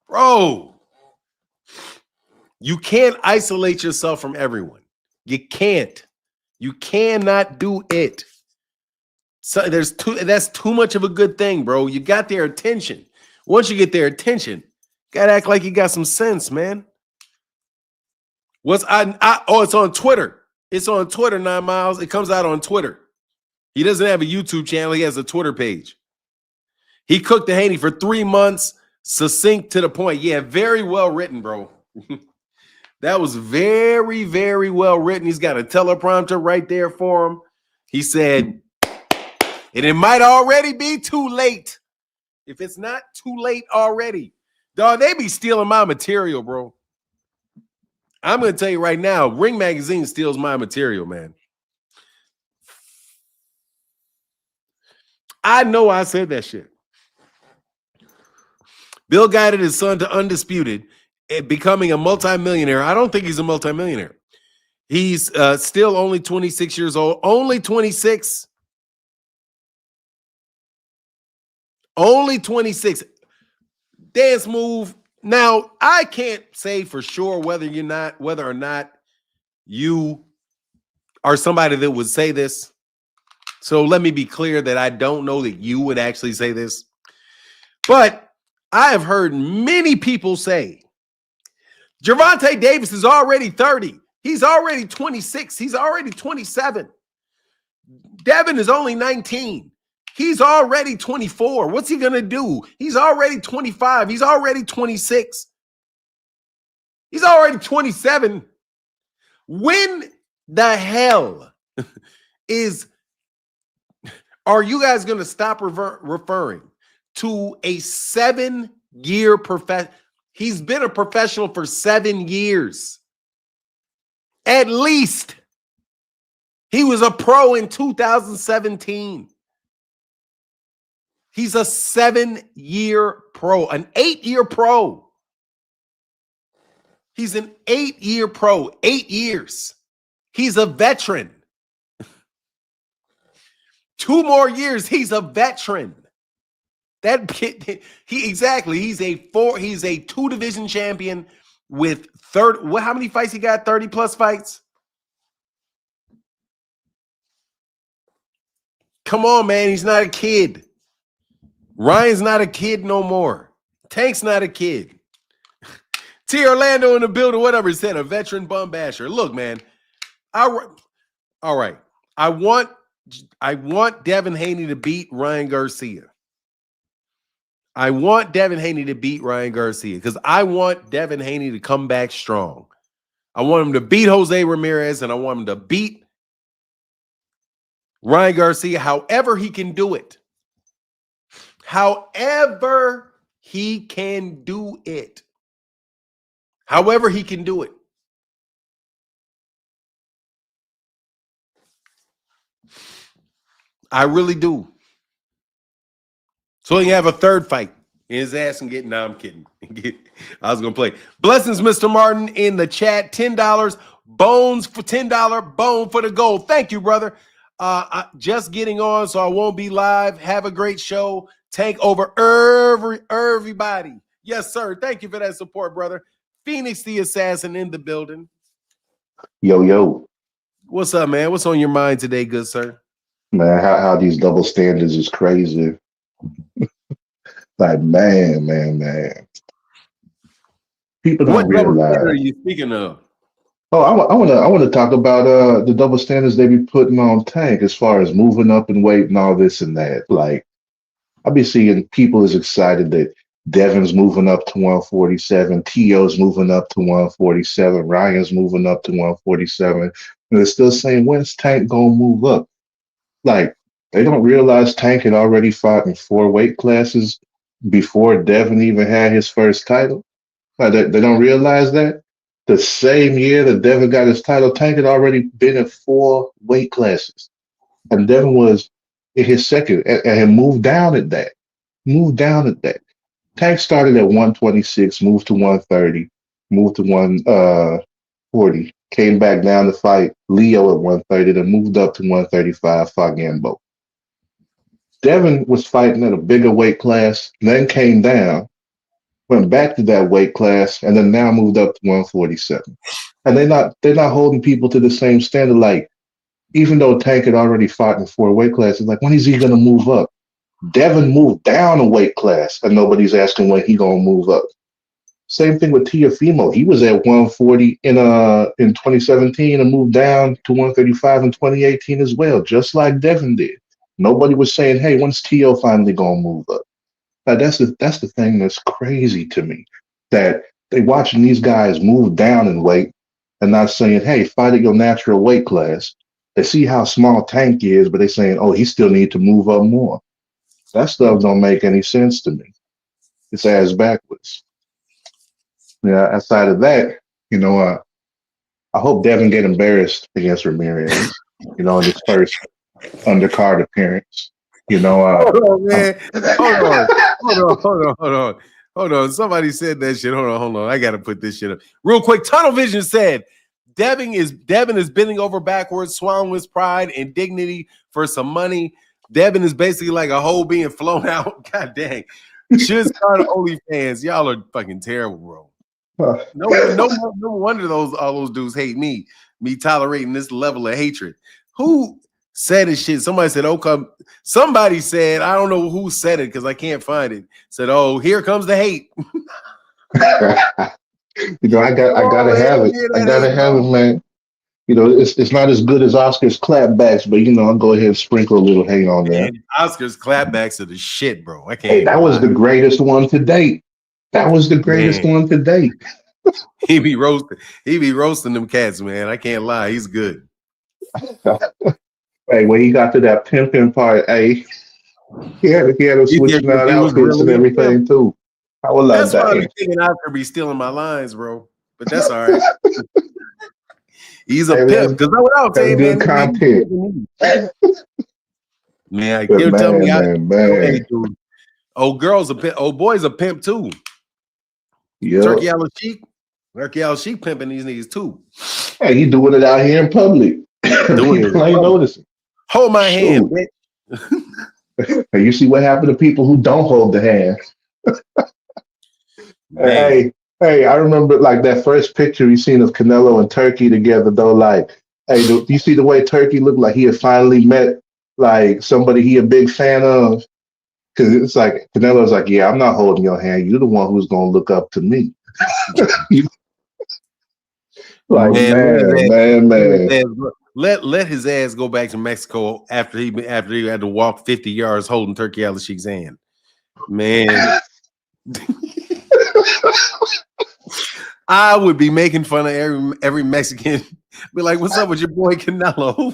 bro, you can't isolate yourself from everyone. You can't. You cannot do it. So that's too much of a good thing, bro. You got their attention. Once you get their attention, gotta act like you got some sense, man. It's on Twitter. It's on Twitter, 9 Miles. It comes out on Twitter. He doesn't have a YouTube channel. He has a Twitter page. He cooked the Haney for 3 months, succinct to the point. Yeah, very well written, bro. That was very, very well written. He's got a teleprompter right there for him. He said, and it might already be too late. If it's not too late already, dog, they be stealing my material, bro. I'm going to tell you right now, Ring Magazine steals my material, man. I know I said that shit. Bill guided his son to undisputed and becoming a multimillionaire. I don't think he's a multimillionaire. He's still only 26 years old. Only 26. Only 26. Dance move. Now, I can't say for sure whether or not you are somebody that would say this. So let me be clear that I don't know that you would actually say this. But I have heard many people say Gervonta Davis is already 30. He's already 26. He's already 27. Devin is only 19. He's already 24. What's he going to do? He's already 25. He's already 26. He's already 27. When the hell are you guys going to stop referring to a 7-year professional? He's been a professional for 7 years. At least. He was a pro in 2017. He's a 7-year pro, an 8-year pro. He's an 8-year pro, 8 years. He's a veteran. 2 more years, he's a veteran. That kid, he's a 2-division champion with how many fights he got? 30 plus fights? Come on, man, he's not a kid. Ryan's not a kid no more. Tank's not a kid. T. Orlando in the building, whatever he said, a veteran bum basher. Look, man, all right. I want Devin Haney to beat Ryan Garcia. I want Devin Haney to beat Ryan Garcia because I want Devin Haney to come back strong. I want him to beat Jose Ramirez, and I want him to beat Ryan Garcia however he can do it. However he can do it. However he can do it. I really do. So he can have a third fight in his ass and get. No, I'm kidding. I was gonna play. Blessings, Mr. Martin, in the chat. $10 bones for $10 bone for the gold. Thank you, brother. Just getting on, so I won't be live. Have a great show. Tank over everybody. Yes, sir. Thank you for that support, brother. Phoenix the Assassin in the building. Yo. What's up, man? What's on your mind today, good sir? Man, how these double standards is crazy. Like, man. People don't realize. What are you speaking of? Oh, I want to talk about the double standards they be putting on Tank as far as moving up in weight and all this and that. Like, I be seeing people as excited that Devin's moving up to 147, T.O.'s moving up to 147, Ryan's moving up to 147, and they're still saying, when's Tank gonna move up? Like, they don't realize Tank had already fought in 4 weight classes before Devin even had his first title. Like, they don't realize that. The same year that Devin got his title, Tank had already been in 4 weight classes. And Devin was in his second and moved down at that. Tank started at 126, moved to 130, moved to 140, came back down to fight Leo at 130, then moved up to 135, fought Gambo. Devin was fighting at a bigger weight class, then came down, went back to that weight class, and then now moved up to 147. And they're not holding people to the same standard. Like, even though Tank had already fought in 4 weight classes, like, when is he gonna move up? Devin moved down a weight class, and nobody's asking when he gonna move up. Same thing with Teofimo. He was at 140 in 2017 and moved down to 135 in 2018 as well, just like Devin did. Nobody was saying, hey, when's Teo finally gonna move up? That's the thing that's crazy to me. That they watching these guys move down in weight and not saying, "Hey, fight at your natural weight class." They see how small Tank is, but they saying, "Oh, he still need to move up more." That stuff don't make any sense to me. It's ass backwards. Yeah. Outside of that, you know, I hope Devin get embarrassed against Ramirez. In his first undercard appearance. Hold on, I'm- man. Hold on. Hold on. Somebody said that shit. Hold on. I gotta put this shit up. Real quick. Tunnel Vision said Devin is bending over backwards, swallowing his pride and dignity for some money. Devin is basically like a hoe being flown out. God dang. Should start OnlyFans. Y'all are fucking terrible, bro. No wonder all those dudes hate me tolerating this level of hatred. Who said this shit? Somebody said, "Oh, come." Somebody said, I don't know who said it because I can't find it. Said, "Oh, here comes the hate." I gotta have it. I gotta have it, man. It's not as good as Oscar's clapbacks, but I'll go ahead and sprinkle a little hate on there. Man, Oscar's clapbacks are the shit, bro. I can't Hey, even that was lie. the greatest one to date. That was the greatest Man, one to date. he be roasting them cats, man. I can't lie. He's good. Hey, when he got to that pimping part, hey, he had him switching out He was outfits and really a pimp. everything too. I would love That's why I be that. thinking Oscar be stealing my lines, bro. But that's all right. He's a Hey, pimp. Because what I'll tell that's you, good man, content. man, But they're telling me, hey, man. dude, oh, girl's a pimp. Oh, boy's a pimp too. Yep. Turkey Al Sheik pimping these niggas too. Hey, he doing it out here in public. Doing it in People ain't public. noticing. Hold my hand, Shoot. bitch. And you see what happened to people who don't hold the hand. Man. Hey, I remember like that first picture we seen of Canelo and Turkey together though. Like, hey, do you see the way Turkey looked like he had finally met like somebody he a big fan of? Because it's like Canelo's like, yeah, I'm not holding your hand. You're the one who's gonna look up to me. Like, Man, man. let his ass go back to Mexico after he had to walk 50 yards holding Turkey Al Sheik's hand. Man. I would be making fun of every Mexican. Be like, "What's up with your boy Canelo?"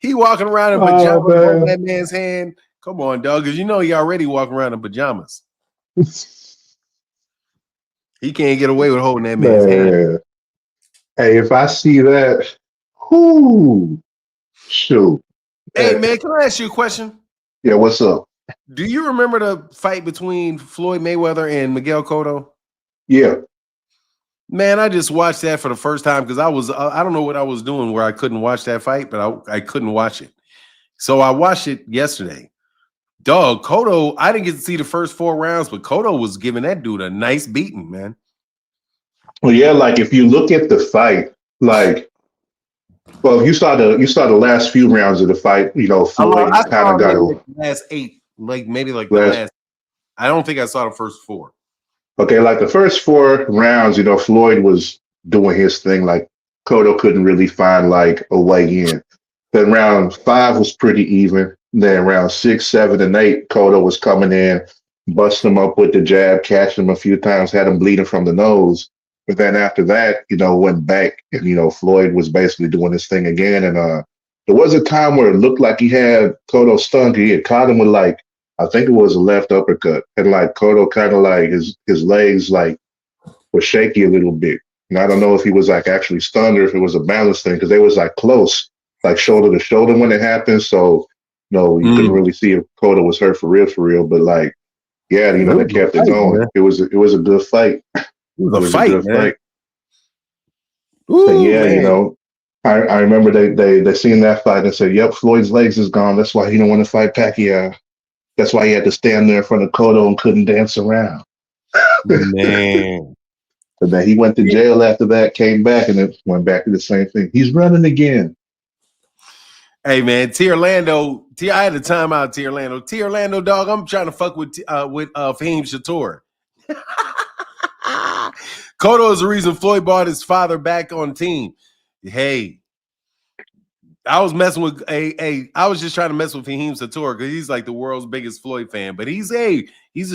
He walking around in pajamas, holding that man's hand. Come on, dog, because he already walking around in pajamas. He can't get away with holding that man's hand. Hey, if I see that, whoo, shoot. Hey, man, can I ask you a question? Yeah, what's up? Do you remember the fight between Floyd Mayweather and Miguel Cotto? Yeah. Man, I just watched that for the first time because I don't know what I was doing where I couldn't watch that fight, but I couldn't watch it. So I watched it yesterday. Dog, Cotto, I didn't get to see the first 4 rounds, but Cotto was giving that dude a nice beating, man. Well, yeah, like if you look at the fight, like, well, if you saw the last few rounds of the fight, Floyd I kind saw of got maybe a like the last 8, like maybe like the last. last. I don't think I saw the first 4. Okay, like the first 4 rounds, Floyd was doing his thing. Like Cotto couldn't really find like a way in. Then round 5 was pretty even. Then round 6, 7, and 8, Cotto was coming in, busting him up with the jab, catching him a few times, had him bleeding from the nose. But then after that, went back and Floyd was basically doing his thing again. And there was a time where it looked like he had Cotto stunned. He had caught him with like I think it was a left uppercut, and like Cotto kind of like his legs like were shaky a little bit. And I don't know if he was like actually stunned or if it was a balance thing because they was like close, like shoulder to shoulder when it happened. So you couldn't really see if Cotto was hurt for real. But like, yeah, It they was kept a it fight, going. man. It was a good fight. It It was a was a fight, good man. fight. And Ooh, yeah, man. I remember they seen that fight and said, "Yep, Floyd's legs is gone. That's why he don't want to fight Pacquiao. That's why he had to stand there in front of Cotto and couldn't dance around." Man. And then he went to jail after that, came back, and it went back to the same thing. He's running again. Hey, man, T. Orlando. I had a timeout, T. Orlando. T. Orlando, dog, I'm trying to fuck with Fahim Shator. Cotto is the reason Floyd brought his father back on team. Hey, I was messing with I was just trying to mess with Fahim Sator because he's like the world's biggest Floyd fan, but he's a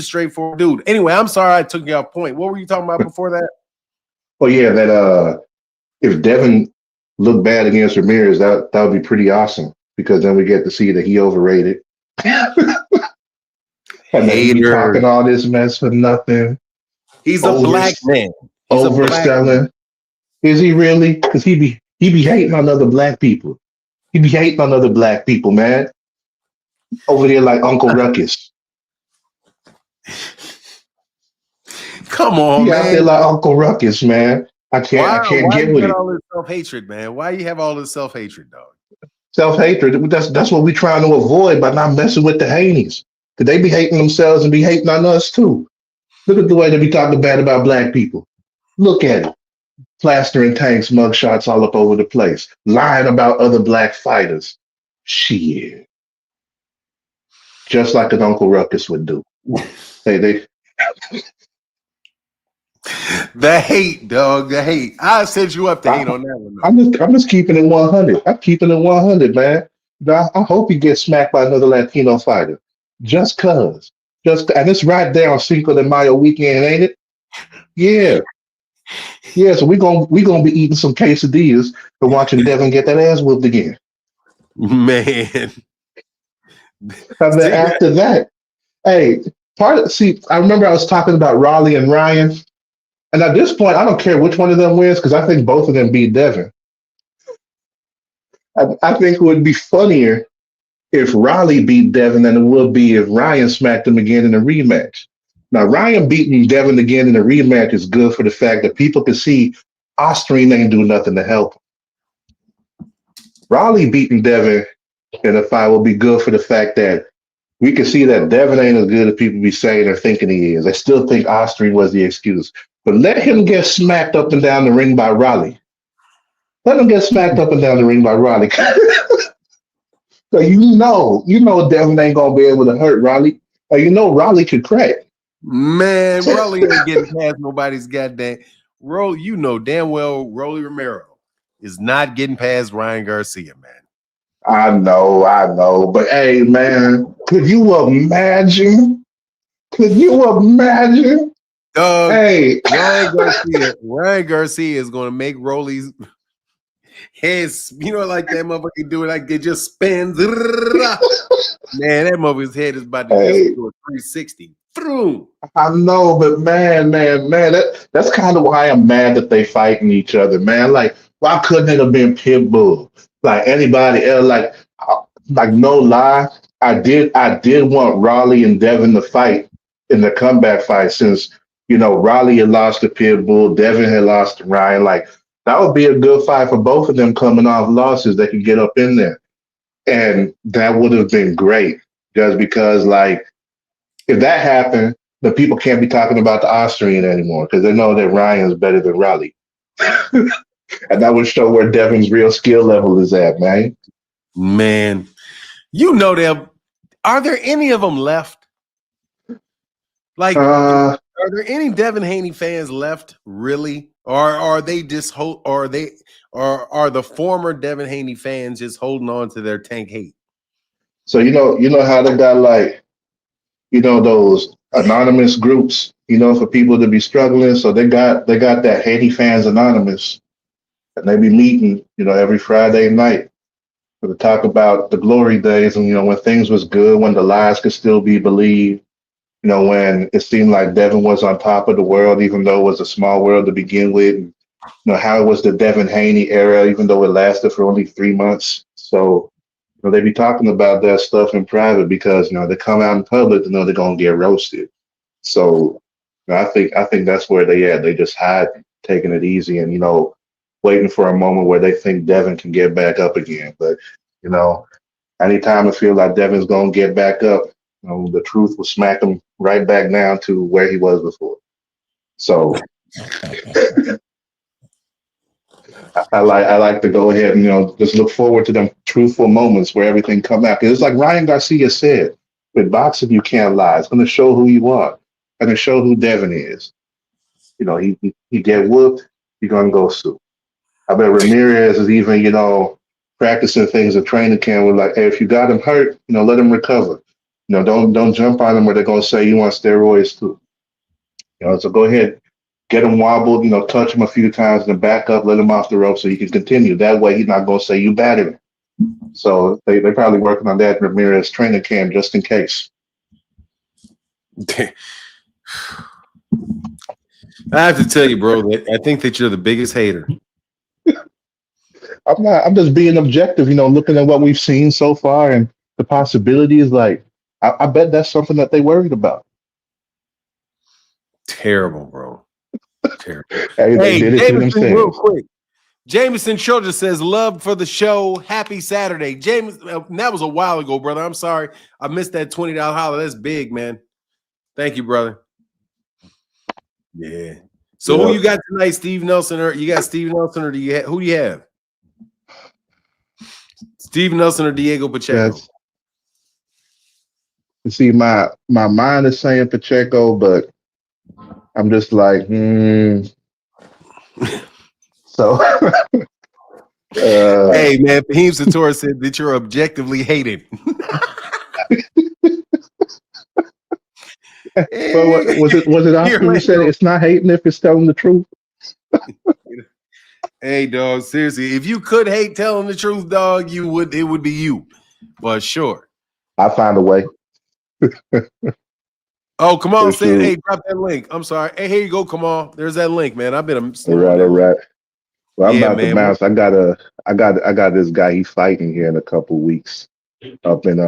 straightforward dude. Anyway, I'm sorry I took you off point. What were you talking about before that? Oh yeah, that if Devin looked bad against Ramirez, that would be pretty awesome because then we get to see that he overrated. And then he be Hater. talking all this mess for nothing. He's a black man. He's a black man. Overselling. Is he really? Because he be hating on other black people. He be hating on other black people, man. Over there like Uncle Ruckus. Come on, He man. out there like Uncle Ruckus, man. I can't get with you it. all this self-hatred, man? Why you have all this self-hatred, dog? Self-hatred. That's what we're trying to avoid by not messing with the Haneys. Because they be hating themselves and be hating on us too. Look at the way they be talking bad about black people. Look at it. Plastering tanks, mugshots all up over the place. Lying about other black fighters. Shit. Just like an Uncle Ruckus would do. They The hate, dog. The hate. I set you up to hate on that one. Though. I'm just keeping it 100. I'm keeping it 100, man. I hope he gets smacked by another Latino fighter. Just cause. And it's right there on Cinco de Mayo weekend, ain't it? Yeah. Yeah, so we're gonna be eating some quesadillas and watching Devin get that ass whooped again. Man. And then after that, hey, I remember I was talking about Raleigh and Ryan. And at this point, I don't care which one of them wins because I think both of them beat Devin. I think it would be funnier if Raleigh beat Devin than it would be if Ryan smacked him again in a rematch. Now, Ryan beating Devin again in a rematch is good for the fact that people can see Austrian ain't do nothing to help him. Raleigh beating Devin in a fight will be good for the fact that we can see that Devin ain't as good as people be saying or thinking he is. I still think Austrian was the excuse. But let him get smacked up and down the ring by Raleigh. Let him get smacked up and down the ring by Raleigh. So you know Devin ain't gonna be able to hurt Raleigh. You know Raleigh could crack. Man, Rolly ain't getting past nobody's goddamn you know damn well Rolly Romero is not getting past Ryan Garcia, man. I know. But hey, man, could you imagine? Hey, Ryan Garcia is going to make Rolly's head, like that motherfucker do it, like it just spins. Man, that motherfucker's head is about to do a 360. I know, but man, that's kind of why I'm mad that they fighting each other, man. Like, why couldn't it have been Pitbull? Like anybody else? Like no lie, I did want Raleigh and Devin to fight in the comeback fight since Raleigh had lost to Pitbull, Devin had lost to Ryan. Like that would be a good fight for both of them coming off losses. They could get up in there, and that would have been great. Just because, like, if that happened, the people can't be talking about the Austrian anymore because they know that Ryan is better than Raleigh. And that would show where Devin's real skill level is at, man. Man, them. Are there any of them left? Like, are there any Devin Haney fans left, really? Or are they just are the former Devin Haney fans just holding on to their tank hate? So you know how they got like, those anonymous groups, for people to be struggling. So they got that Haney Fans Anonymous, and they be meeting, every Friday night to talk about the glory days and when things was good, when the lies could still be believed. When it seemed like Devin was on top of the world, even though it was a small world to begin with. And, how it was the Devin Haney era, even though it lasted for only 3 months. So, they be talking about that stuff in private because, they come out in public to know they're going to get roasted. So, I think that's where they at. They just hide, taking it easy and, waiting for a moment where they think Devin can get back up again. But, anytime I feel like Devin's going to get back up, the truth will smack him right back down to where he was before. So I like to go ahead and just look forward to them truthful moments where everything come out. Because it's like Ryan Garcia said, with boxing you can't lie. It's going to show who you are. It's going to show who Devin is. He get whooped, you're going to go sue. I bet Ramirez is even practicing things at training camp. We're like, hey, if you got him hurt, let him recover. Don't jump on him where they're gonna say you want steroids too. So go ahead, get him wobbled, touch him a few times, then back up, let him off the rope so he can continue. That way he's not gonna say you batted him. So they're probably working on that in Ramirez training camp just in case. I have to tell you, bro, that I think that you're the biggest hater. I'm not. I'm just being objective, looking at what we've seen so far and the possibilities. Like, I bet that's something that they worried about. Terrible, bro. Terrible. Hey, they did it to Jameson, real themselves. quick. Jameson Children says, love for the show. Happy Saturday. James, that was a while ago, brother. I'm sorry. I missed that $20 holler. That's big, man. Thank you, brother. Yeah. So who you got tonight, Steve Nelson? Or you got Steve Nelson, or who do you have? Steve Nelson or Diego Pacheco? Yes. You see, my mind is saying Pacheco, but I'm just like, So, hey man, Fahim Sator said that you're objectively hated. But was it Oscar who said it's not hating if it's telling the truth? Hey, dog, seriously, if you could hate telling the truth, dog, it would be you. But sure. I'll find a way. Oh, come on, say sure. Hey, drop that link. I'm sorry. Hey, here you go. Come on. There's that link, man. I've been all right. Well, I'm about man. to bounce. I got this guy he's fighting here in a couple weeks up in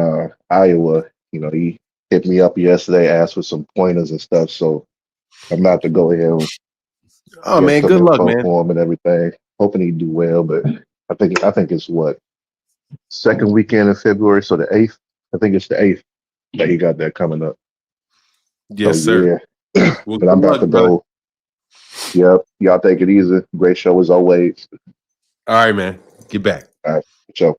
Iowa. He hit me up yesterday, asked for some pointers and stuff. So I'm about to go ahead and man, good luck, man. For him and everything. Hoping he do well, but I think it's second weekend in February, so the 8th. I think it's the 8th that he got that coming up. Yes, sir. Yeah. Well, but I'm about to go. Yep. Y'all take it easy. Great show as always. All right, man. Get back. All right. Show.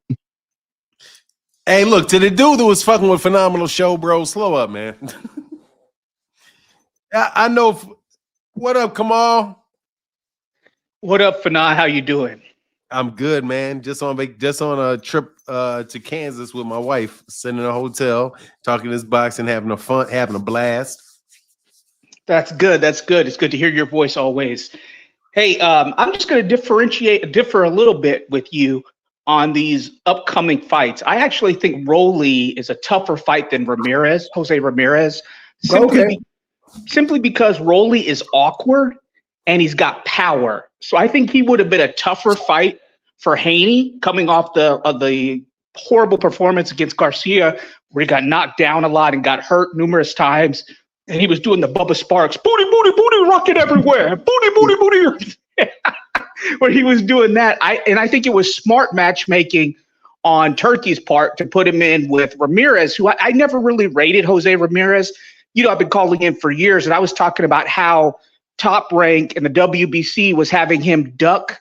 Hey, look, to the dude that was fucking with Phenomenal Show, bro, slow up, man. I know. What up, Kamal? What up, Fana? How you doing? I'm good, man. Just on a trip to Kansas with my wife, sitting in a hotel, talking this boxing, having a blast. That's good. That's good. It's good to hear your voice always. Hey, I'm just going to differ a little bit with you on these upcoming fights. I actually think Rolly is a tougher fight than Jose Ramirez, simply because Rolly is awkward and he's got power. So I think he would have been a tougher fight for Haney coming off the horrible performance against Garcia, where he got knocked down a lot and got hurt numerous times. And he was doing the Bubba Sparks, booty, booty, booty, rocket everywhere, booty, booty, booty. Where he was doing that. I think it was smart matchmaking on Turki's part to put him in with Ramirez, who I never really rated Jose Ramirez. I've been calling him for years, and I was talking about how Top Rank and the WBC was having him duck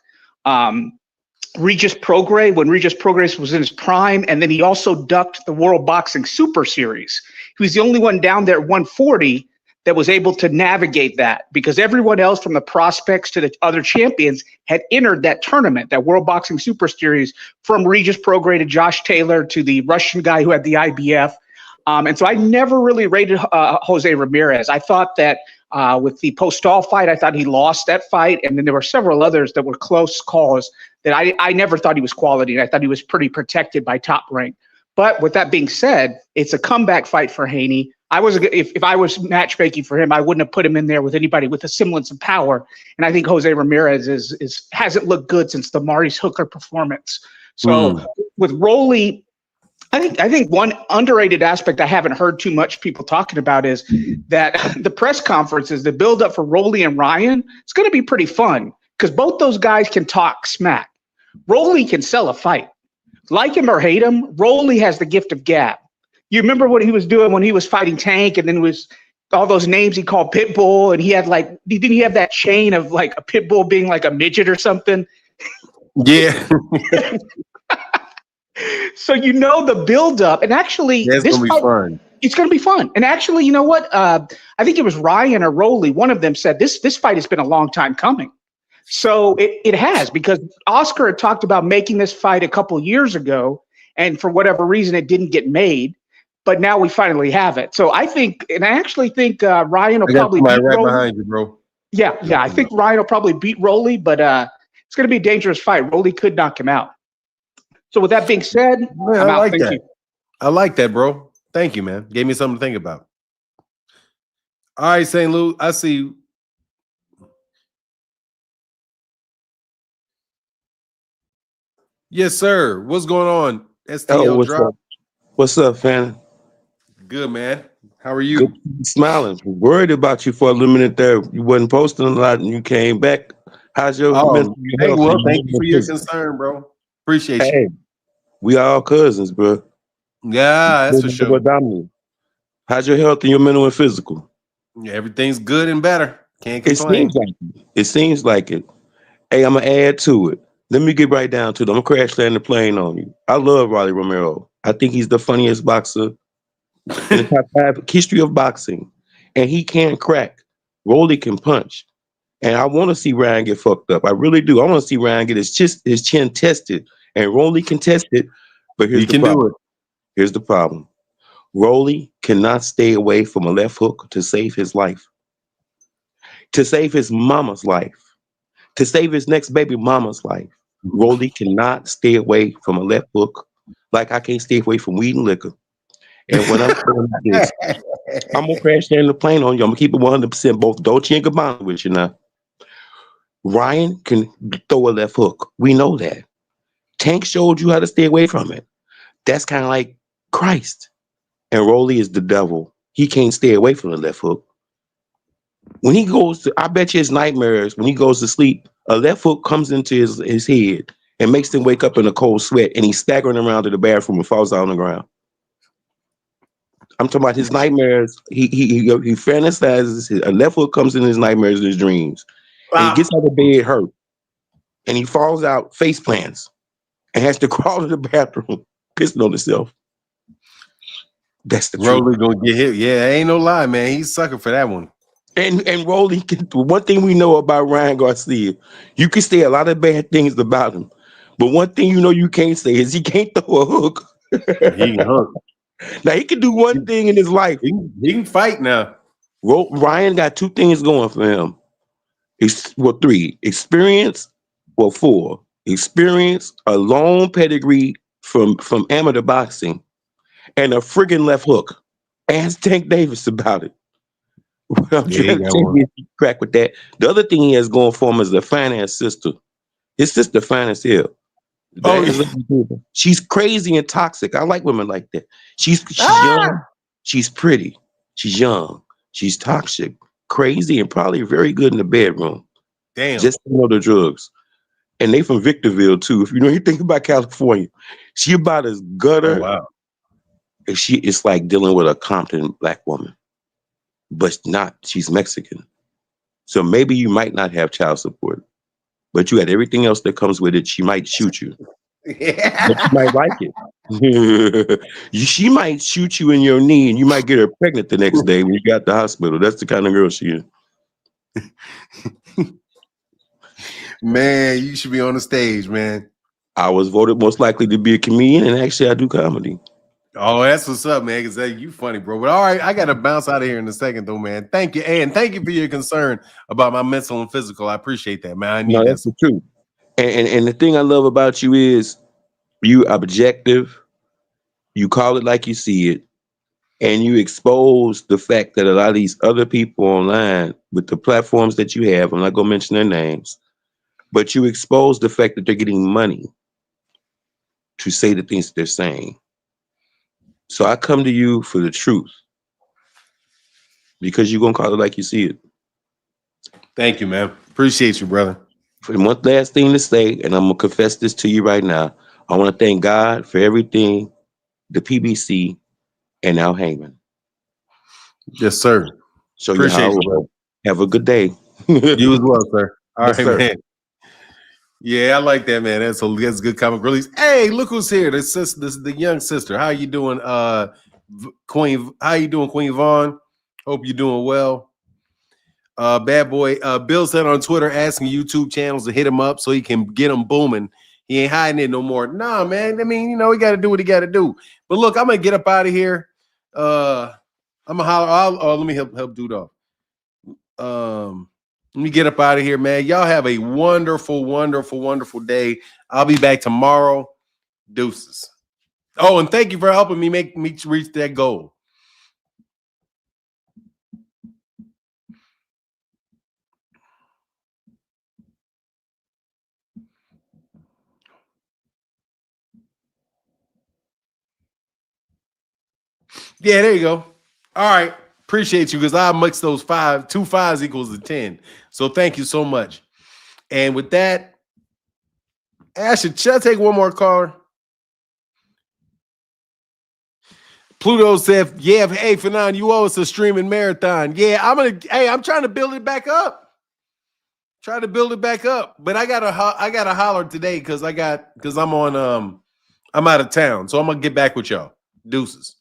Regis Prograis when Regis Prograis was in his prime, and then he also ducked the World Boxing Super Series. He was the only one down there at 140 that was able to navigate that, because everyone else from the prospects to the other champions had entered that tournament, that World Boxing Super Series, from Regis Prograis to Josh Taylor to the Russian guy who had the IBF. And so I never really rated Jose Ramirez. I thought that with the Postal fight, I thought he lost that fight. And then there were several others that were close calls that I never thought he was quality. And I thought he was pretty protected by Top Rank. But with that being said, it's a comeback fight for Haney. If I was matchmaking for him, I wouldn't have put him in there with anybody with a semblance of power. And I think Jose Ramirez hasn't looked good since the Maurice Hooker performance. So with Rolly, I think one underrated aspect I haven't heard too much people talking about is that the press conferences, the build-up for Rolly and Ryan, it's going to be pretty fun because both those guys can talk smack. Rolly can sell a fight. Like him or hate him, Rolly has the gift of gab. You remember what he was doing when he was fighting Tank, and then was all those names he called Pitbull, and he had didn't he have that chain of like a Pitbull being like a midget or something? Yeah. So the build-up, and actually it's going to be fun. It's going to be fun. And actually, you know what? I think it was Ryan or Rolly. One of them said this fight has been a long time coming. So it has, because Oscar had talked about making this fight a couple years ago, and for whatever reason, it didn't get made. But now we finally have it. So I think, and I actually think Ryan will I got probably somebody beat right Rolly. behind you, bro. Yeah. I think Ryan will probably beat Rolly, but it's going to be a dangerous fight. Rolly could knock him out. So with that being said, Man, I'm I out. like Thank that. you. I like that, bro. Thank you, man. Gave me something to think about. All right, St. Louis, I see you. Yes, sir. What's going on? Oh, STL drop. what's up, fan? Good, man. How are Good you? to be smiling. Worried about you for a little minute there. You wasn't posting a lot and you came back. How's your mental Hey, health? well, and thank you for your physical? concern, bro. Appreciate you. Hey, we all cousins, bro. Yeah, that's for sure. How's your health and your mental and physical? Yeah, everything's good and better. Can't It complain. seems like it. It seems like it. Hey, I'm gonna add to it. Let me get right down to it. I'm gonna crash land the plane on you. I love Rolly Romero. I think he's the funniest boxer in the top 5 history of boxing, and he can crack. Rolly can punch, and I want to see Ryan get fucked up. I really do. I want to see Ryan get his chin tested, and Rolly can test it. But here's He the can do problem. it. Here's the problem. Rolly cannot stay away from a left hook to save his life, to save his mama's life, to save his next baby mama's life. Rolly cannot stay away from a left hook like I can't stay away from weed and liquor. And what I'm saying is this, I'm gonna crash land the plane on you. I'm gonna keep it 100% both Dolce and Gabbana with you now. Ryan can throw a left hook. We know that. Tank showed you how to stay away from it. That's kind of like Christ. And Rolly is the devil. He can't stay away from the left hook. When he goes to, I bet you his nightmares, when he goes to sleep, a left hook comes into his head and makes him wake up in a cold sweat, and he's staggering around to the bathroom and falls out on the ground. I'm talking about his nightmares. He fantasizes. A left hook comes in his nightmares and his dreams, and he Wow. gets out of bed hurt, and he falls out, face plants, and has to crawl to the bathroom, pissing on himself. That's the truth. Rolly gonna get hit. Yeah, ain't no lie, man. He's sucker for that one. And Rolly, one thing we know about Ryan Garcia, you can say a lot of bad things about him, but one thing you know you can't say is he can't throw a hook. He can hook. Now he can do one thing in his life. He can fight now. Ryan got 2 things going for him. 3 experience, 4 experience, a long pedigree from amateur boxing, and a friggin' left hook. Ask Tank Davis about it. I'm Yeah, he trying to got tell one. you, crack with that. The other thing he has going for him is the finance sister. His sister fine as hell. Oh, She's crazy and toxic. I like women like that. She's young, she's pretty, she's young, she's toxic, crazy, and probably very good in the bedroom. damn. Just to know the drugs. And they from Victorville too. If you know anything about California, she about as gutter Oh, wow. as she is like dealing with a Compton black woman. But not, she's Mexican. So maybe you might not have child support, but you had everything else that comes with it. She might shoot you. But you might like it. She might shoot you in your knee and you might get her pregnant the next day when you got to the hospital. That's the kind of girl she is. Man, you should be on the stage, man. I was voted most likely to be a comedian, and actually I do comedy. Oh, that's what's up, man. Cause you funny, bro. But all right, I gotta bounce out of here in a second, though, man. Thank you, and thank you for your concern about my mental and physical. I appreciate that, man. I No, need that's that. the truth. And the thing I love about you is you objective, you call it like you see it, and you expose the fact that a lot of these other people online with the platforms that you have, I'm not gonna mention their names, but you expose the fact that they're getting money to say the things that they're saying. So I come to you for the truth because you're gonna call it like you see it. Thank you, man. Appreciate you, brother. And one last thing to say, and I'm gonna confess this to you right now. I want to thank God for everything, the PBC, and Al Heyman. Yes, sir. Show you Appreciate how. you, bro. Have a good day. You as well, sir. All Yes, right, sir. man. Yeah, I like that, man. That's a good comic release. Hey, look who's here. The young sister. How you doing, Queen? How you doing, Queen Vaughn? Hope you're doing well. Bad boy. Bill said on Twitter asking YouTube channels to hit him up so he can get them booming. He ain't hiding it no more. Nah, man. I mean, you know, he got to do what he got to do. But look, I'm gonna get up out of here. I'm gonna holler. Let me help dude off. Let me get up out of here, man. Y'all have a wonderful, wonderful, wonderful day. I'll be back tomorrow. Deuces. Oh, and thank you for helping me make me reach that goal. Yeah, there you go. All right. Appreciate you because I mix those 5. 2 5s equals 10. So thank you so much. And with that, Asher, should I take one more caller? Pluto said, yeah, hey, Fanon, you owe us a streaming marathon. Yeah, I'm trying to build it back up. Try to build it back up. But I gotta holler today because I'm out of town. So I'm gonna get back with y'all. Deuces.